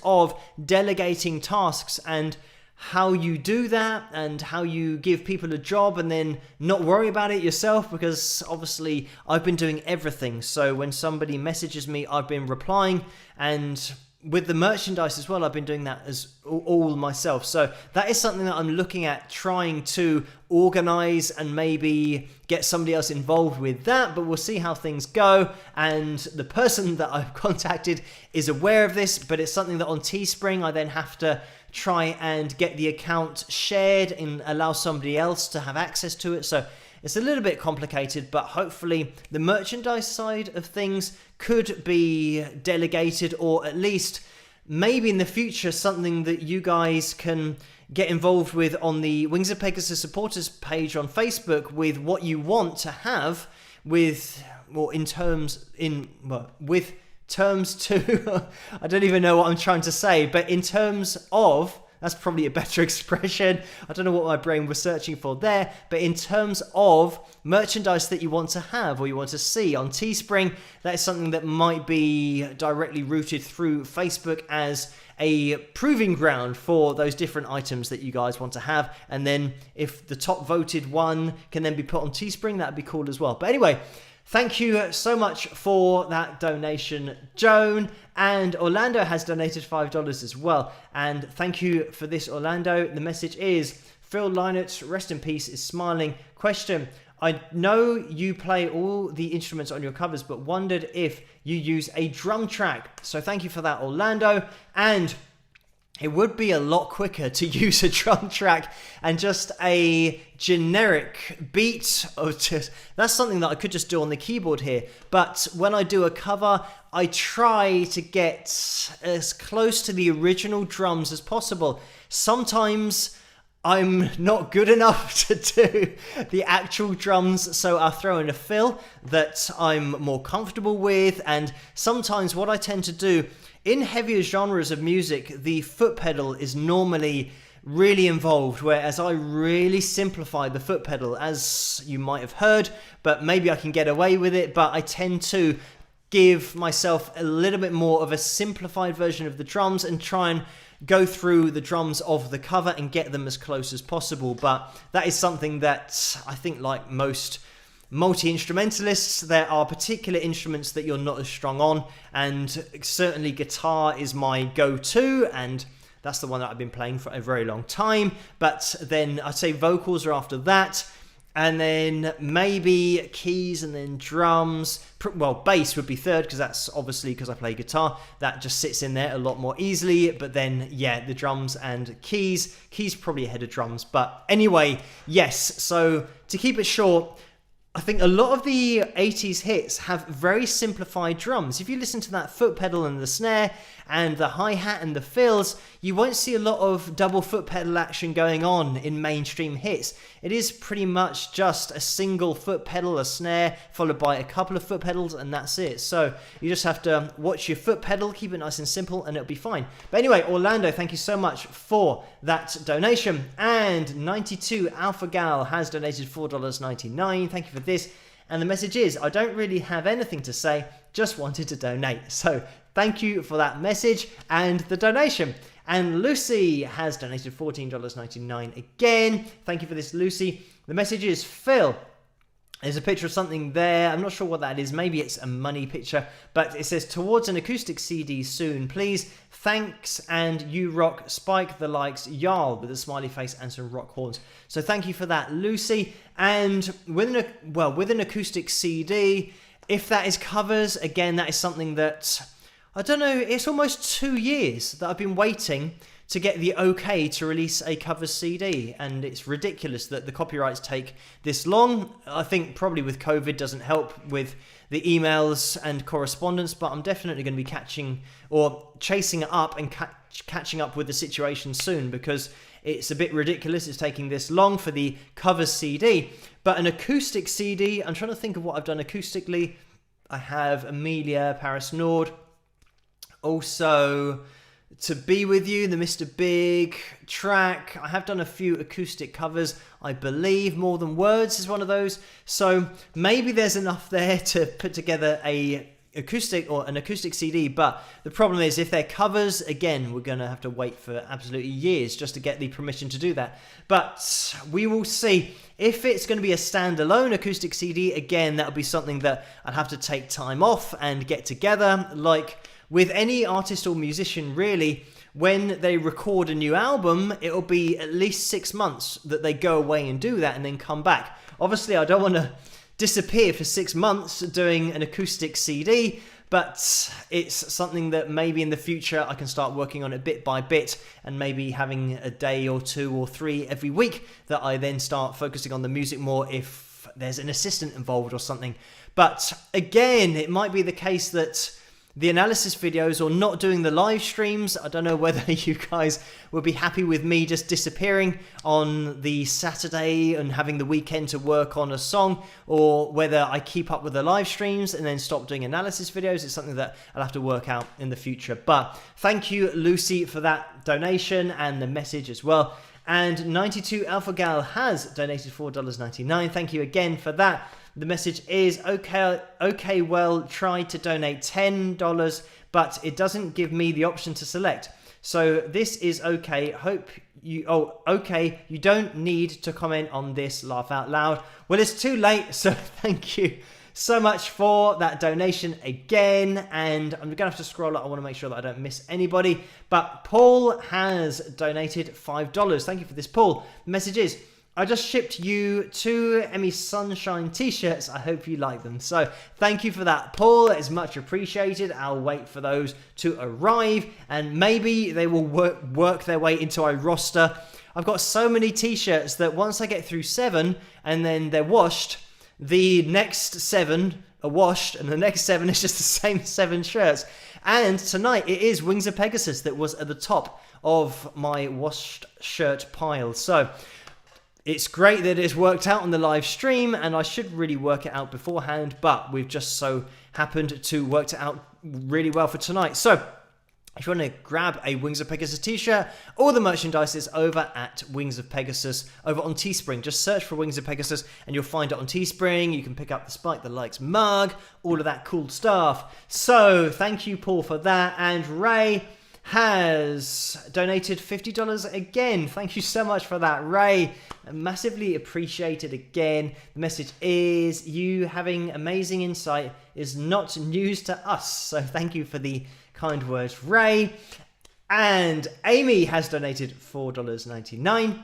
of delegating tasks and how you do that and how you give people a job and then not worry about it yourself, because obviously I've been doing everything. So when somebody messages me, I've been replying, and with the merchandise as well, I've been doing that as all myself. So that is something that I'm looking at, trying to organize and maybe get somebody else involved with that, but we'll see how things go. And the person that I've contacted is aware of this, but it's something that on Teespring I then have to try and get the account shared and allow somebody else to have access to it. So it's a little bit complicated, but hopefully the merchandise side of things could be delegated, or at least maybe in the future something that you guys can get involved with on the Wings of Pegasus supporters page on Facebook with what you want to have with, well, with terms to, I don't even know what I'm trying to say, but in terms of, that's probably a better expression. I don't know what my brain was searching for there, but in terms of merchandise that you want to have or you want to see on Teespring, that is something that might be directly routed through Facebook as a proving ground for those different items that you guys want to have. And then if the top voted one can then be put on Teespring, that'd be cool as well. But anyway, thank you so much for that donation, Joan. And Orlando has donated $5 as well. And thank you for this, Orlando. The message is, Phil Lynott, rest in peace, is smiling. Question: I know you play all the instruments on your covers, but wondered if you use a drum track. So thank you for that, Orlando. And it would be a lot quicker to use a drum track and just a generic beat. That's something that I could just do on the keyboard here. But when I do a cover, I try to get as close to the original drums as possible. Sometimes I'm not good enough to do the actual drums, so I'll throw in a fill that I'm more comfortable with. And sometimes what I tend to do, in heavier genres of music, the foot pedal is normally really involved, whereas I really simplify the foot pedal, as you might have heard, but maybe I can get away with it. But I tend to give myself a little bit more of a simplified version of the drums and try and go through the drums of the cover and get them as close as possible. But that is something that I think, like most multi-instrumentalists, there are particular instruments that you're not as strong on, and certainly guitar is my go-to, and that's the one that I've been playing for a very long time. But then I'd say vocals are after that, and then maybe keys, and then drums. Well, bass would be third, because that's obviously because I play guitar. That just sits in there a lot more easily. But then, yeah, the drums and keys. Keys probably ahead of drums. But anyway, yes. So to keep it short, I think a lot of the 80s hits have very simplified drums. If you listen to that foot pedal and the snare and the hi-hat and the fills, you won't see a lot of double foot pedal action going on in mainstream hits. It is pretty much just a single foot pedal, a snare, followed by a couple of foot pedals, and that's it. So you just have to watch your foot pedal, keep it nice and simple, and it'll be fine. But anyway, Orlando, thank you so much for that donation. And 92 Alpha Gal has donated $4.99. Thank you for this. And the message is, I don't really have anything to say, just wanted to donate. So thank you for that message and the donation. And Lucy has donated $14.99 again. Thank you for this, Lucy. The message is, Phil, there's a picture of something there. I'm not sure what that is. Maybe it's a money picture. But it says, towards an acoustic CD soon, please. Thanks, and you rock. Spike the likes, Jarl, with a smiley face and some rock horns. So thank you for that, Lucy. And with an acoustic CD, if that is covers, again, that is something that, I don't know, it's almost 2 years that I've been waiting to get the okay to release a covers CD, and it's ridiculous that the copyrights take this long. I think probably with COVID doesn't help with the emails and correspondence, but I'm definitely going to be chasing it up and catching up with the situation soon, because it's a bit ridiculous it's taking this long for the covers CD. But an acoustic CD, I'm trying to think of what I've done acoustically. I have Amelia, Paris Nord, also To Be With You, the Mr. Big track. I have done a few acoustic covers, I believe. More Than Words is one of those. So maybe there's enough there to put together an acoustic CD. But the problem is, if they're covers, again, we're going to have to wait for absolutely years just to get the permission to do that. But we will see. If it's going to be a standalone acoustic CD, again, that'll be something that I'd have to take time off and get together. Like with any artist or musician, really, when they record a new album, it'll be at least 6 months that they go away and do that and then come back. Obviously, I don't want to disappear for 6 months doing an acoustic CD, but it's something that maybe in the future I can start working on it bit by bit, and maybe having a day or 2 or 3 every week that I then start focusing on the music more if there's an assistant involved or something. But again, it might be the case that the analysis videos, or not doing the live streams, I don't know whether you guys will be happy with me just disappearing on the Saturday and having the weekend to work on a song, or whether I keep up with the live streams and then stop doing analysis videos. It's something that I'll have to work out in the future. But thank you, Lucy, for that donation and the message as well. And 92 Alpha Gal has donated $4.99. Thank you again for that. The message is, okay, well, try to donate $10, but it doesn't give me the option to select. So this is okay. Okay, you don't need to comment on this, laugh out loud. Well, it's too late, so thank you so much for that donation again. And I'm going to have to scroll up. I want to make sure that I don't miss anybody. But Paul has donated $5. Thank you for this, Paul. The message is, I just shipped you 2 Emmy Sunshine t-shirts. I hope you like them. So thank you for that, Paul. It's much appreciated. I'll wait for those to arrive, and maybe they will work their way into our roster. I've got so many t-shirts that once I get through 7 and then they're washed, the next 7 are washed, and the next 7 is just the same 7 shirts. And tonight it is Wings of Pegasus that was at the top of my washed shirt pile. So it's great that it's worked out on the live stream, and I should really work it out beforehand, but we've just so happened to work it out really well for tonight. So If you want to grab a Wings of Pegasus t-shirt, all the merchandise is over at Wings of Pegasus over on Teespring. Just search for Wings of Pegasus and you'll find it on Teespring. You can pick up the Spike the Likes mug, all of that cool stuff. So thank you, Paul, for that. And Ray has donated $50 again. Thank you so much for that, Ray. Massively appreciated again. The message is, you having amazing insight is not news to us. So thank you for the kind words, Ray. And Amy has donated $4.99.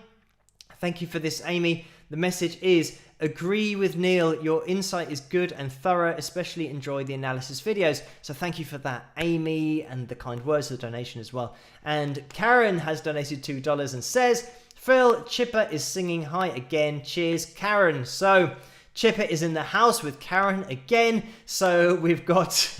Thank you for this, Amy. The message is, agree with Neil, your insight is good and thorough, especially enjoy the analysis videos. So thank you for that, Amy, and the kind words of the donation as well. And Karen has donated $2 and says, Phil, Chipper is singing hi again. Cheers, Karen. So Chipper is in the house with Karen again. So we've got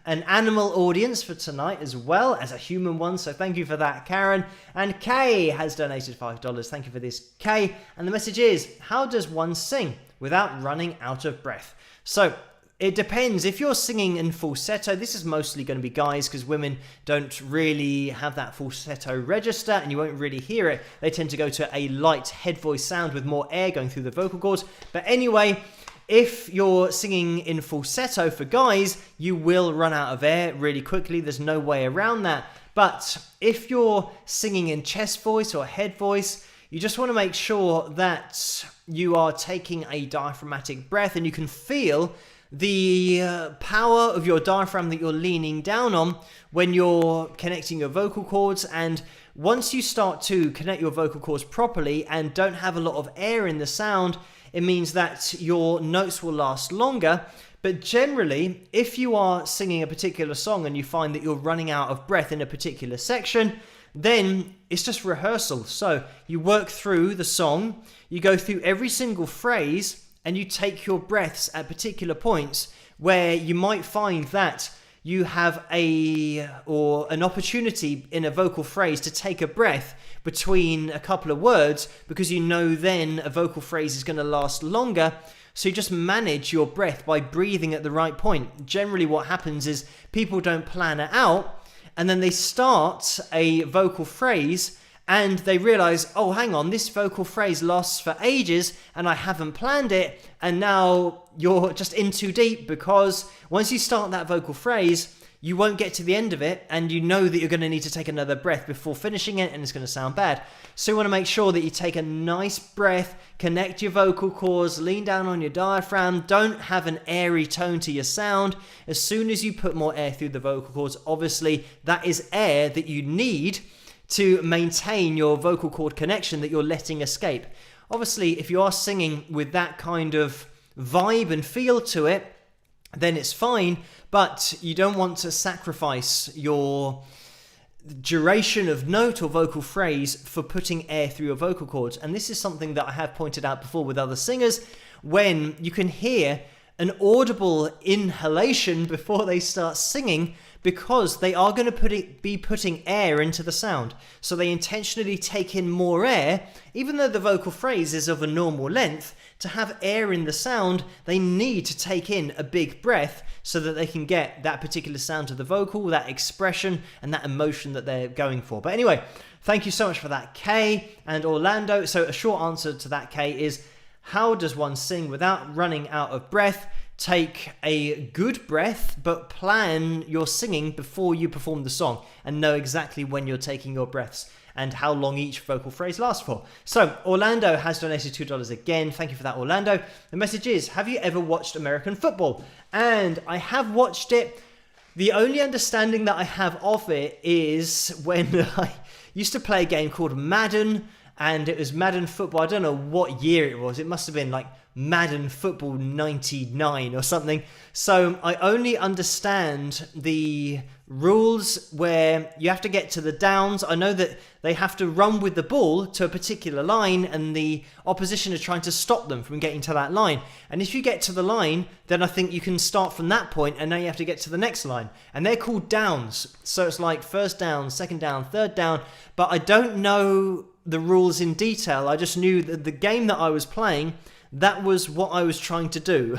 an animal audience for tonight as well as a human one. So thank you for that, Karen. And Kay has donated $5. Thank you for this, Kay. And the message is, how does one sing without running out of breath? So it depends. If you're singing in falsetto, this is mostly going to be guys because women don't really have that falsetto register and you won't really hear it. They tend to go to a light head voice sound with more air going through the vocal cords. But anyway, if you're singing in falsetto for guys, you will run out of air really quickly. There's no way around that. But if you're singing in chest voice or head voice, you just want to make sure that you are taking a diaphragmatic breath and you can feel the power of your diaphragm that you're leaning down on when you're connecting your vocal cords. And once you start to connect your vocal cords properly and don't have a lot of air in the sound, it means that your notes will last longer. But generally, if you are singing a particular song and you find that you're running out of breath in a particular section, then it's just rehearsal. So you work through the song, you go through every single phrase, and you take your breaths at particular points where you might find that you have an opportunity in a vocal phrase to take a breath between a couple of words, because you know then a vocal phrase is going to last longer. So you just manage your breath by breathing at the right point. Generally what happens is people don't plan it out and then they start a vocal phrase and they realize, oh, hang on, this vocal phrase lasts for ages and I haven't planned it. And now you're just in too deep, because once you start that vocal phrase, you won't get to the end of it and you know that you're going to need to take another breath before finishing it and it's going to sound bad. So you want to make sure that you take a nice breath, connect your vocal cords, lean down on your diaphragm, don't have an airy tone to your sound. As soon as you put more air through the vocal cords, obviously that is air that you need to maintain your vocal cord connection that you're letting escape. Obviously, if you are singing with that kind of vibe and feel to it, then it's fine, but you don't want to sacrifice your duration of note or vocal phrase for putting air through your vocal cords. And this is something that I have pointed out before with other singers, when you can hear an audible inhalation before they start singing, because they are going to be putting air into the sound. So they intentionally take in more air, even though the vocal phrase is of a normal length. To have air in the sound, they need to take in a big breath so that they can get that particular sound to the vocal, that expression and that emotion that they're going for. But anyway, thank you so much for that, Kay and Orlando. So a short answer to that, Kay, is how does one sing without running out of breath? Take a good breath, but plan your singing before you perform the song and know exactly when you're taking your breaths and how long each vocal phrase lasts for. So Orlando has donated $2 again. Thank you for that, Orlando. The message is, have you ever watched American football? And I have watched it. The only understanding that I have of it is when I used to play a game called Madden, and it was Madden Football. I don't know what year it was. It must have been like Madden Football 99 or something. So I only understand the rules where you have to get to the downs. I know that they have to run with the ball to a particular line and the opposition are trying to stop them from getting to that line. And if you get to the line, then I think you can start from that point and now you have to get to the next line. And they're called downs. So it's like first down, second down, third down. But I don't know the rules in detail. I just knew that the game that I was playing, that was what I was trying to do.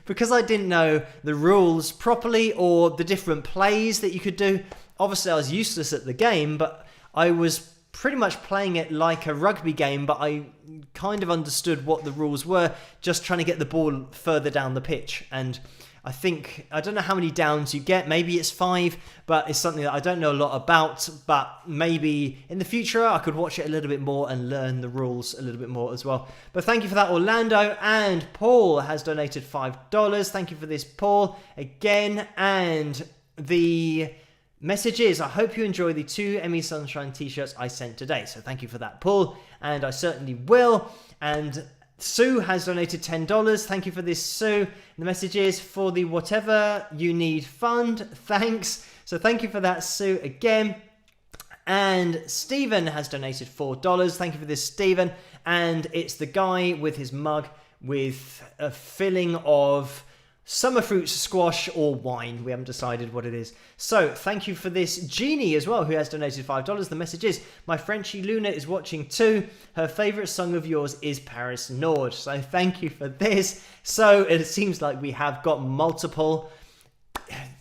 Because I didn't know the rules properly or the different plays that you could do, obviously I was useless at the game, but I was pretty much playing it like a rugby game, but I kind of understood what the rules were, just trying to get the ball further down the pitch. And I don't know how many downs you get, maybe it's 5, but it's something that I don't know a lot about, but maybe in the future I could watch it a little bit more and learn the rules a little bit more as well. But thank you for that, Orlando. And Paul has donated $5. Thank you for this, Paul, again. And the message is, I hope you enjoy the 2 Emmy Sunshine t-shirts I sent today. So thank you for that, Paul, and I certainly will. And Sue has donated $10. Thank you for this, Sue. The message is, for the Whatever You Need Fund. Thanks. So thank you for that, Sue, again. And Stephen has donated $4. Thank you for this, Stephen. And it's the guy with his mug with a filling of summer fruits, squash, or wine. We haven't decided what it is. So thank you for this, Jeannie, as well, who has donated $5. The message is, my Frenchie Luna is watching too. Her favourite song of yours is Paris Nord. So thank you for this. So it seems like we have got multiple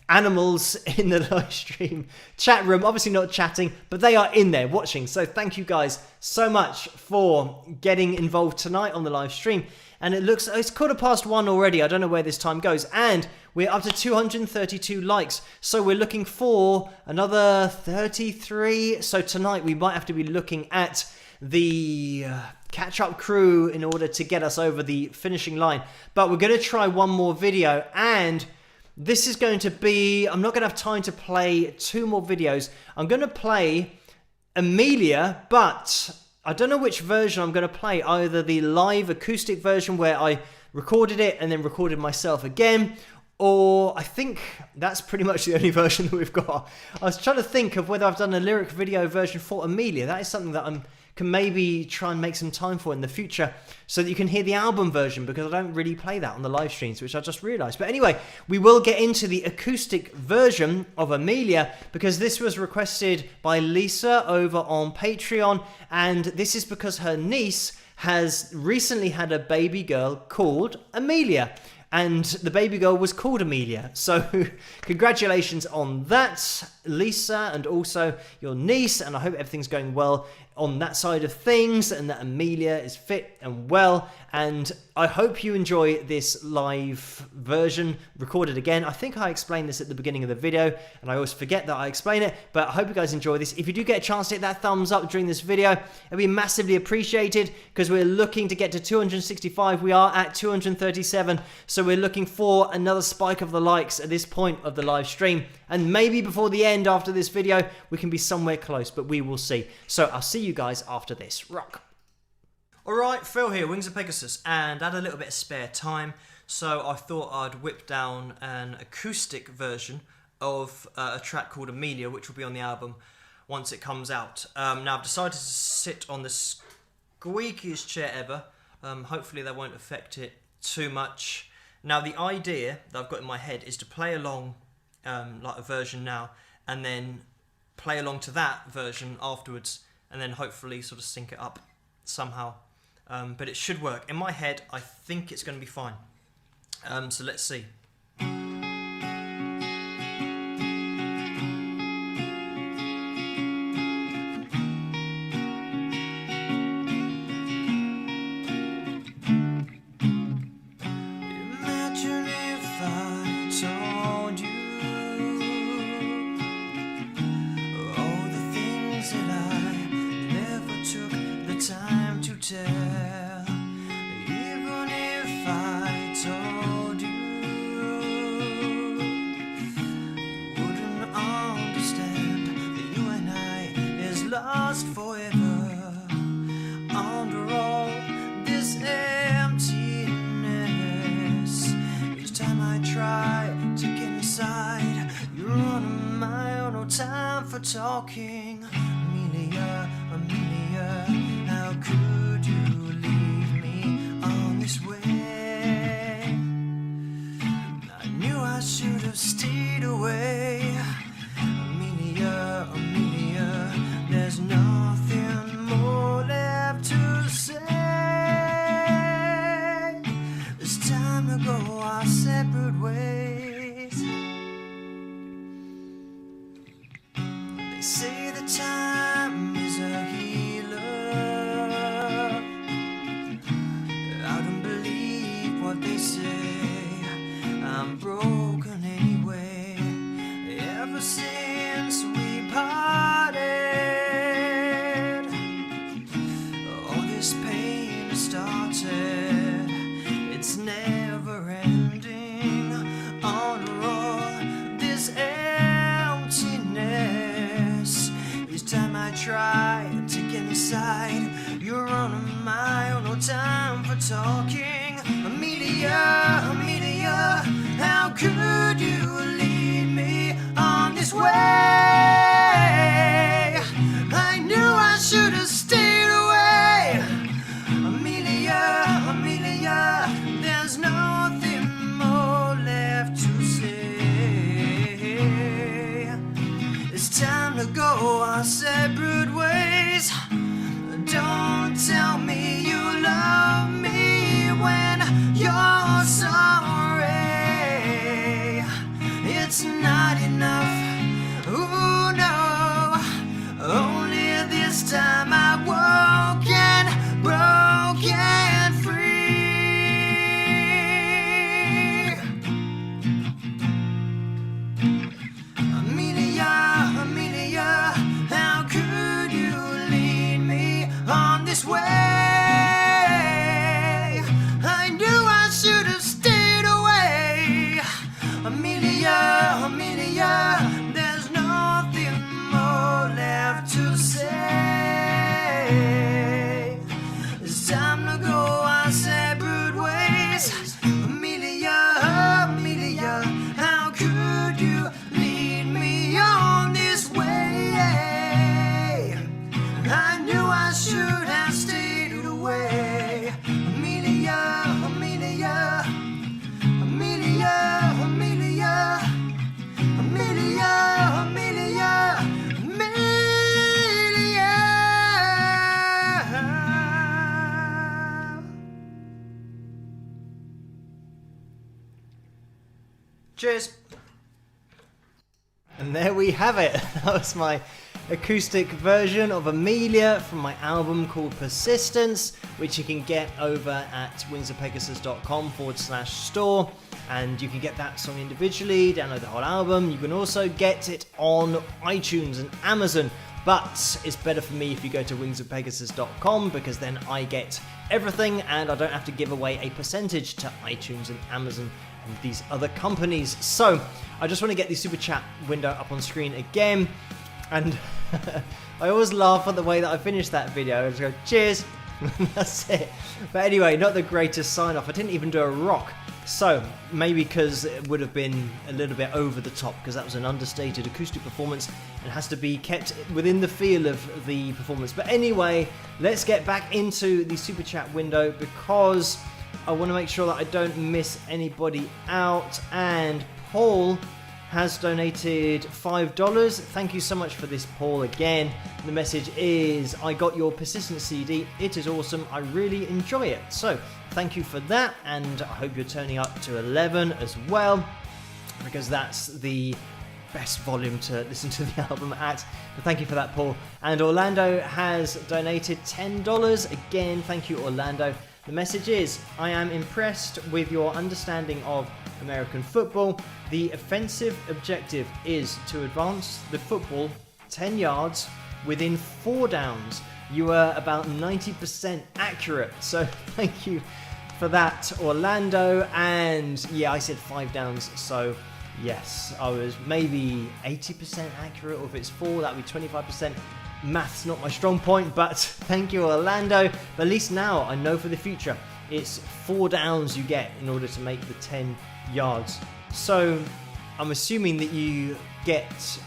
animals in the live stream chat room, obviously not chatting, but they are in there watching. So thank you guys so much for getting involved tonight on the live stream. And it's 1:15 already. I don't know where this time goes. And we're up to 232 likes. So we're looking for another 33. So tonight we might have to be looking at the catch-up crew in order to get us over the finishing line. But we're going to try one more video. And this is going to be... I'm not going to have time to play 2 more videos. I'm going to play Amelia, but I don't know which version I'm going to play. Either the live acoustic version where I recorded it and then recorded myself again, or I think that's pretty much the only version that we've got. I was trying to think of whether I've done a lyric video version for Amelia. That is something that I can maybe try and make some time for in the future so that you can hear the album version, because I don't really play that on the live streams, which I just realised. But anyway, we will get into the acoustic version of Amelia because this was requested by Lisa over on Patreon, and this is because her niece has recently had a baby girl called Amelia. And the baby girl was called Amelia. So congratulations on that, Lisa, and also your niece. And I hope everything's going well on that side of things and that Amelia is fit and well. And I hope you enjoy this live version recorded again. I think I explained this at the beginning of the video and I always forget that I explain it, but I hope you guys enjoy this. If you do get a chance to hit that thumbs up during this video, it'll be massively appreciated because we're looking to get to 265. We are at 237, so we're looking for another spike of the likes at this point of the live stream, and maybe before the end after this video we can be somewhere close, but we will see. So I'll see you guys after this. Rock. Alright, Phil here, Wings of Pegasus, and I had a little bit of spare time, so I thought I'd whip down an acoustic version of a track called Amelia, which will be on the album once it comes out. Now I've decided to sit on the squeakiest chair ever. Hopefully that won't affect it too much. Now the idea that I've got in my head is to play along like a version now, and then play along to that version afterwards, and then hopefully sort of sync it up somehow. But it should work. In my head, I think it's going to be fine. So let's see. Talking, Amelia, Amelia, how could you leave me on this way? I knew I should have stayed away. Amelia, Amelia, there's nothing more left to say. It's time to go our separate ways. try to get inside. You're on a mile, no time for talking. Amelia, Amelia, how could you lead me on this way? I knew I should have stayed away. Amelia, Amelia, there's nothing more left to say. It's time to go our separate ways. Don't tell me you love me when you're sorry. It's not enough. Ooh, no. Only this time I woke and broke and free. Amelia, Amelia, how could you lead me on this way? I knew I should have stayed away. Amelia, Amelia, there's nothing more left to say. It's time to go our separate ways. Amelia, Amelia, how could you lead me on this way? I knew I should have stayed away. Amelia, Amelia, Amelia, Amelia, Amelia, Amelia, Amelia. Cheers. And there we have it. That was my acoustic version of Amelia from my album called Persistence, which you can get over at wingsofpegasus.com/store. And you can get that song individually, download the whole album. You can also get it on iTunes and Amazon. But it's better for me if you go to wingsofpegasus.com, because then I get everything and I don't have to give away a percentage to iTunes and Amazon and these other companies. So I just want to get the super chat window up on screen again. And I always laugh at the way that I finish that video. I just go, cheers. That's it. But anyway, not the greatest sign off. I didn't even do a rock. So maybe because it would have been a little bit over the top, because that was an understated acoustic performance and has to be kept within the feel of the performance. But anyway, let's get back into the super chat window, because I want to make sure that I don't miss anybody out. And Paul has donated $5. Thank you so much for this, Paul. Again, the message is, I got your Persistence CD. It is awesome. I really enjoy it. So thank you for that. And I hope you're turning up to 11 as well, because that's the best volume to listen to the album at. But thank you for that, Paul. And Orlando has donated $10. Again, thank you, Orlando. The message is, I am impressed with your understanding of American football. The offensive objective is to advance the football 10 yards within 4 downs. You are about 90% accurate. So thank you for that, Orlando. And yeah, I said 5 downs. So yes, I was maybe 80% accurate. Or if it's 4, that would be 25%. Math's not my strong point, but thank you, Orlando. But at least now I know for the future it's 4 downs you get in order to make the 10 yards. So I'm assuming that you get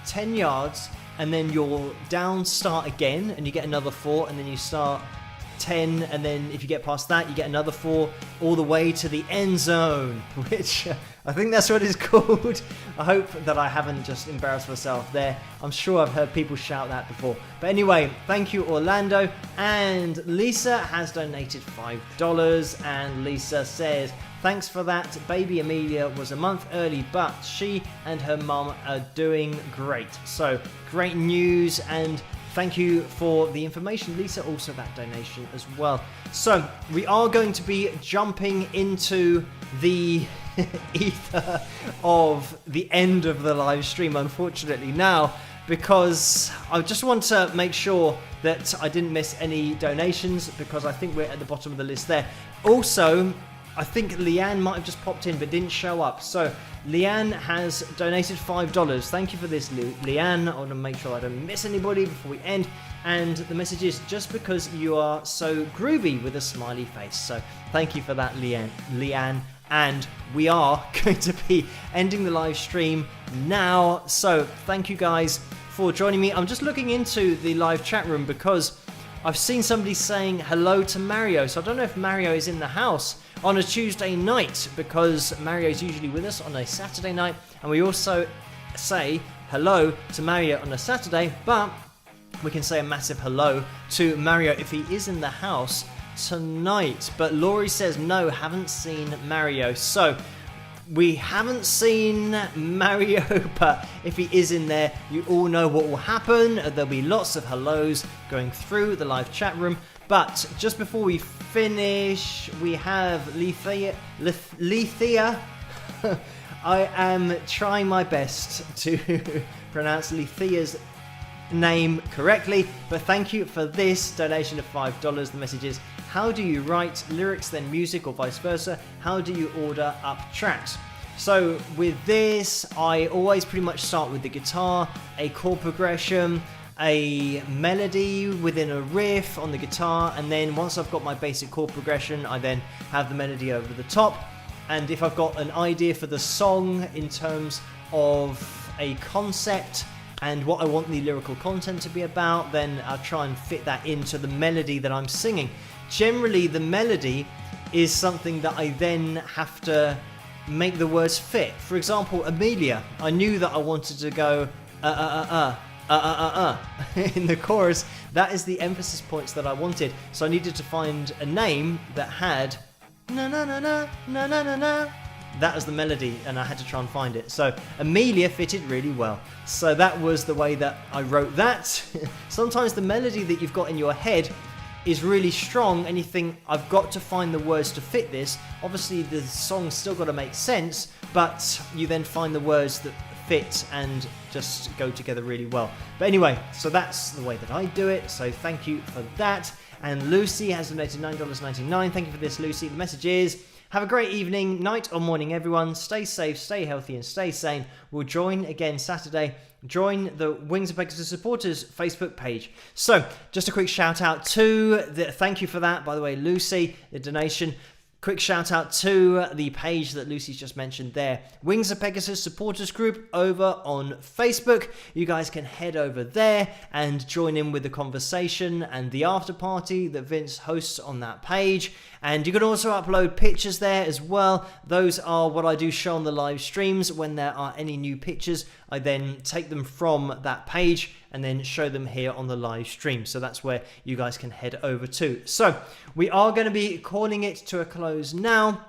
10 yards and then your downs start again and you get another 4, and then you start 10, and then if you get past that you get another 4, all the way to the end zone, which I think that's what it's called. I hope that I haven't just embarrassed myself there. I'm sure I've heard people shout that before. But anyway, thank you, Orlando. And Lisa has donated $5, and Lisa says, thanks for that. Baby Amelia was a month early, but she and her mum are doing great. So great news, and thank you for the information, Lisa. Also that donation as well. So we are going to be jumping into the ether of the end of the live stream, unfortunately now, because I just want to make sure that I didn't miss any donations, because I think we're at the bottom of the list there. Also, I think Leanne might have just popped in but didn't show up. So Leanne has donated $5. Thank you for this, Leanne. I want to make sure I don't miss anybody before we end. And the message is, just because you are so groovy, with a smiley face. So thank you for that, Leanne. And we are going to be ending the live stream now. So thank you guys for joining me. I'm just looking into the live chat room because I've seen somebody saying hello to Mario. So I don't know if Mario is in the house on a Tuesday night, because Mario is usually with us on a Saturday night. And we also say hello to Mario on a Saturday, but we can say a massive hello to Mario if he is in the house tonight. But Laurie says no, haven't seen Mario. So we haven't seen Mario, but if he is in there, you all know what will happen. There'll be lots of hellos going through the live chat room. But just before we finish, we have Lethea. I am trying my best to pronounce Lethea's name correctly, but thank you for this donation of $5. The message is, how do you write lyrics then music, or vice versa? How do you order up tracks? So with this, I always pretty much start with the guitar, a chord progression, a melody within a riff on the guitar, and then once I've got my basic chord progression, I then have the melody over the top. And if I've got an idea for the song in terms of a concept and what I want the lyrical content to be about, then I'll try and fit that into the melody that I'm singing. Generally, the melody is something that I then have to make the words fit. For example, Amelia, I knew that I wanted to go in the chorus. That is the emphasis points that I wanted. So I needed to find a name that had na na na na na na na na. That was the melody, and I had to try and find it. So Amelia fitted really well. So that was the way that I wrote that. Sometimes the melody that you've got in your head is really strong, and you think, I've got to find the words to fit this. Obviously, the song's still got to make sense, but you then find the words that fit and just go together really well. But anyway, so that's the way that I do it. So thank you for that. And Lucy has donated $9.99. Thank you for this, Lucy. The message is, have a great evening, night or morning, everyone. Stay safe, stay healthy, and stay sane. We'll join again Saturday. Join the Wings of Pegasus supporters Facebook page. So, just a quick shout out to thank you for that, by the way, Lucy, the donation. Quick shout out to the page that Lucy's just mentioned there, Wings of Pegasus supporters group over on Facebook. You guys can head over there and join in with the conversation and the after party that Vince hosts on that page. And you can also upload pictures there as well. Those are what I do show on the live streams. When there are any new pictures, I then take them from that page and then show them here on the live stream. So that's where you guys can head over to. So we are going to be calling it to a close now.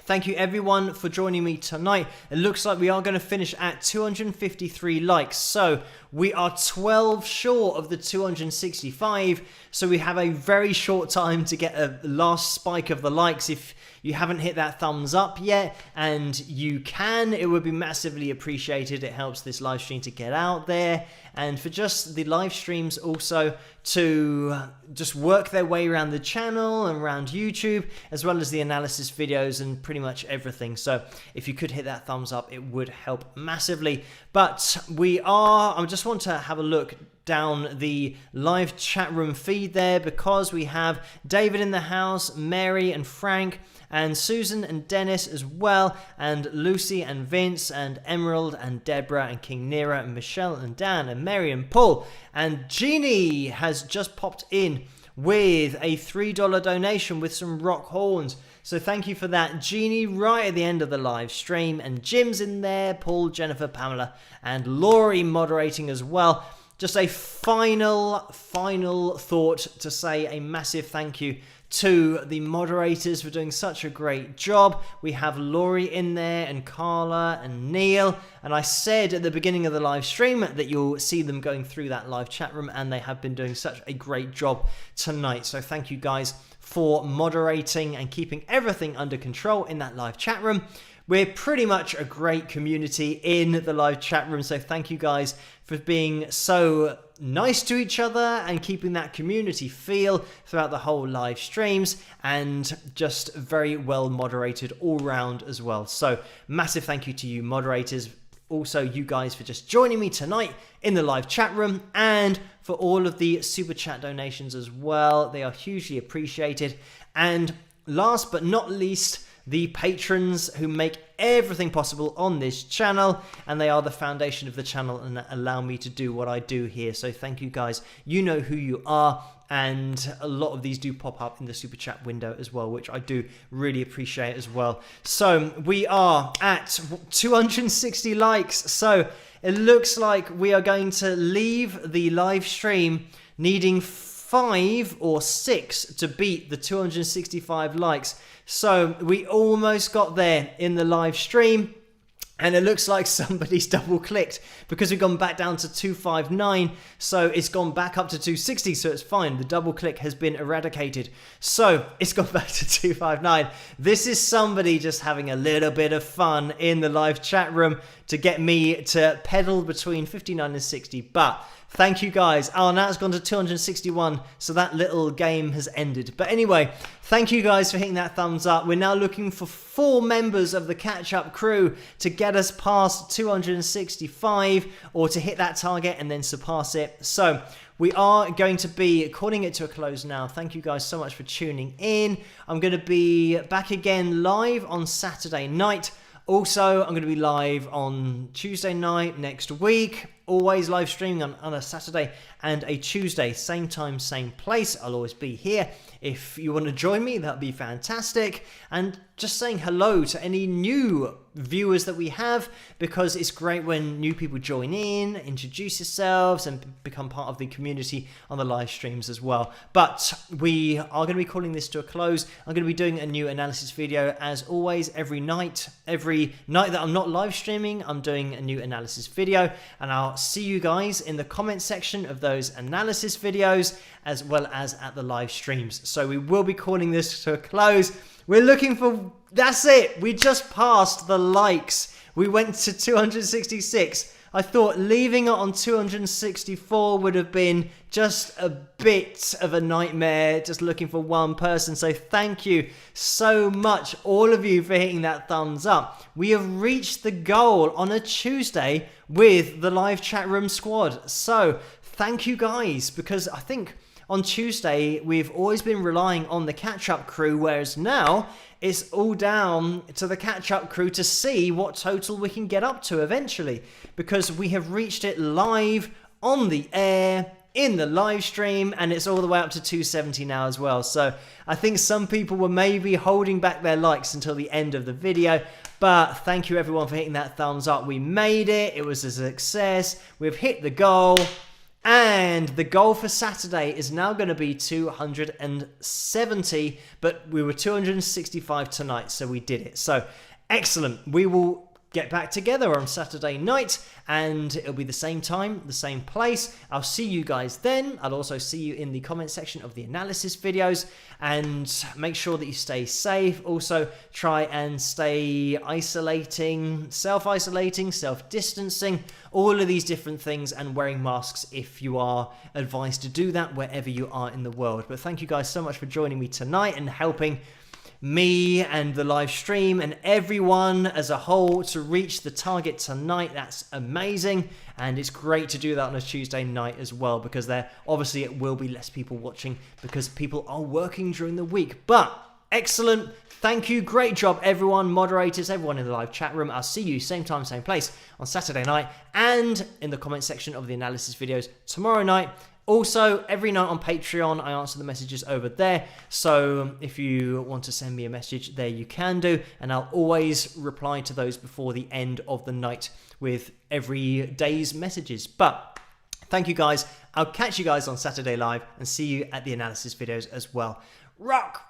Thank you everyone for joining me tonight. It looks like we are going to finish at 253 likes. So we are 12 short of the 265. So we have a very short time to get a last spike of the likes. If you haven't hit that thumbs up yet, and you can, it would be massively appreciated. It helps this live stream to get out there, and for just the live streams also to just work their way around the channel and around YouTube, as well as the analysis videos and pretty much everything. So if you could hit that thumbs up, it would help massively. But I just want to have a look down the live chat room feed there, because we have David in the house, Mary and Frank, and Susan and Dennis as well, and Lucy and Vince and Emerald and Deborah and King Nera and Michelle and Dan and Mary and Paul. And Jeannie has just popped in with a $3 donation with some rock horns. So thank you for that, Jeannie, right at the end of the live stream. And Jim's in there, Paul, Jennifer, Pamela, and Laurie moderating as well. Just a final thought to say a massive thank you to the moderators for doing such a great job. We have Laurie in there, and Carla and Neil, and I said at the beginning of the live stream that you'll see them going through that live chat room, and they have been doing such a great job tonight. So thank you guys for moderating and keeping everything under control in that live chat room. We're pretty much a great community in the live chat room, so thank you guys for being so nice to each other and keeping that community feel throughout the whole live streams, and just very well moderated all round as well. So massive thank you to you moderators, also you guys for just joining me tonight in the live chat room, and for all of the super chat donations as well. They are hugely appreciated. And last but not least, the patrons who make everything possible on this channel, and they are the foundation of the channel and allow me to do what I do here. So thank you guys. You know who you are, and a lot of these do pop up in the super chat window as well, which I do really appreciate as well. So we are at 260 likes, so it looks like we are going to leave the live stream needing 5 or 6 to beat the 265 likes. So we almost got there in the live stream, and it looks like somebody's double clicked because we've gone back down to 259. So it's gone back up to 260. So it's fine. The double click has been eradicated. So it's gone back to 259. This is somebody just having a little bit of fun in the live chat room to get me to pedal between 59 and 60. But thank you guys. Oh, now it's gone to 261. So that little game has ended. But anyway, thank you guys for hitting that thumbs up. We're now looking for 4 members of the catch-up crew to get us past 265, or to hit that target and then surpass it. So we are going to be calling it to a close now. Thank you guys so much for tuning in. I'm going to be back again live on Saturday night. Also, I'm going to be live on Tuesday night next week. Always live streaming on a Saturday and a Tuesday. Same time, same place. I'll always be here. If you want to join me, that'd be fantastic. And just saying hello to any new viewers that we have, because it's great when new people join in, introduce yourselves, and become part of the community on the live streams as well. But we are going to be calling this to a close. I'm going to be doing a new analysis video as always every night. Every night that I'm not live streaming, I'm doing a new analysis video, and I'll see you guys in the comment section of those analysis videos, as well as at the live streams. So we will be calling this to a close. We're looking for, that's it. We just passed the likes. We went to 266. I thought leaving it on 264 would have been just a bit of a nightmare, just looking for one person. So thank you so much, all of you, for hitting that thumbs up. We have reached the goal on a Tuesday with the live chat room squad. So thank you guys, because I think on Tuesday we've always been relying on the catch-up crew, whereas now it's all down to the catch-up crew to see what total we can get up to eventually, because we have reached it live on the air in the live stream, and it's all the way up to 270 now as well. So I think some people were maybe holding back their likes until the end of the video, but thank you everyone for hitting that thumbs up. We made it. It was a success. We've hit the goal. And the goal for Saturday is now going to be 270, but we were 265 tonight, so we did it. So excellent. We will get back together on Saturday night, and it'll be the same time, the same place. I'll see you guys then. I'll also see you in the comment section of the analysis videos, and make sure that you stay safe. Also try and stay self-isolating, self-distancing, all of these different things, and wearing masks if you are advised to do that wherever you are in the world. But thank you guys so much for joining me tonight and helping me and the live stream and everyone as a whole to reach the target tonight. That's amazing, and it's great to do that on a Tuesday night as well, because there obviously it will be less people watching because people are working during the week. But excellent, thank you, great job everyone, moderators, everyone in the live chat room. I'll see you same time, same place on Saturday night, and in the comment section of the analysis videos tomorrow night. Also, every night on Patreon, I answer the messages over there. So if you want to send me a message there, you can do. And I'll always reply to those before the end of the night with every day's messages. But thank you guys. I'll catch you guys on Saturday Live and see you at the analysis videos as well. Rock!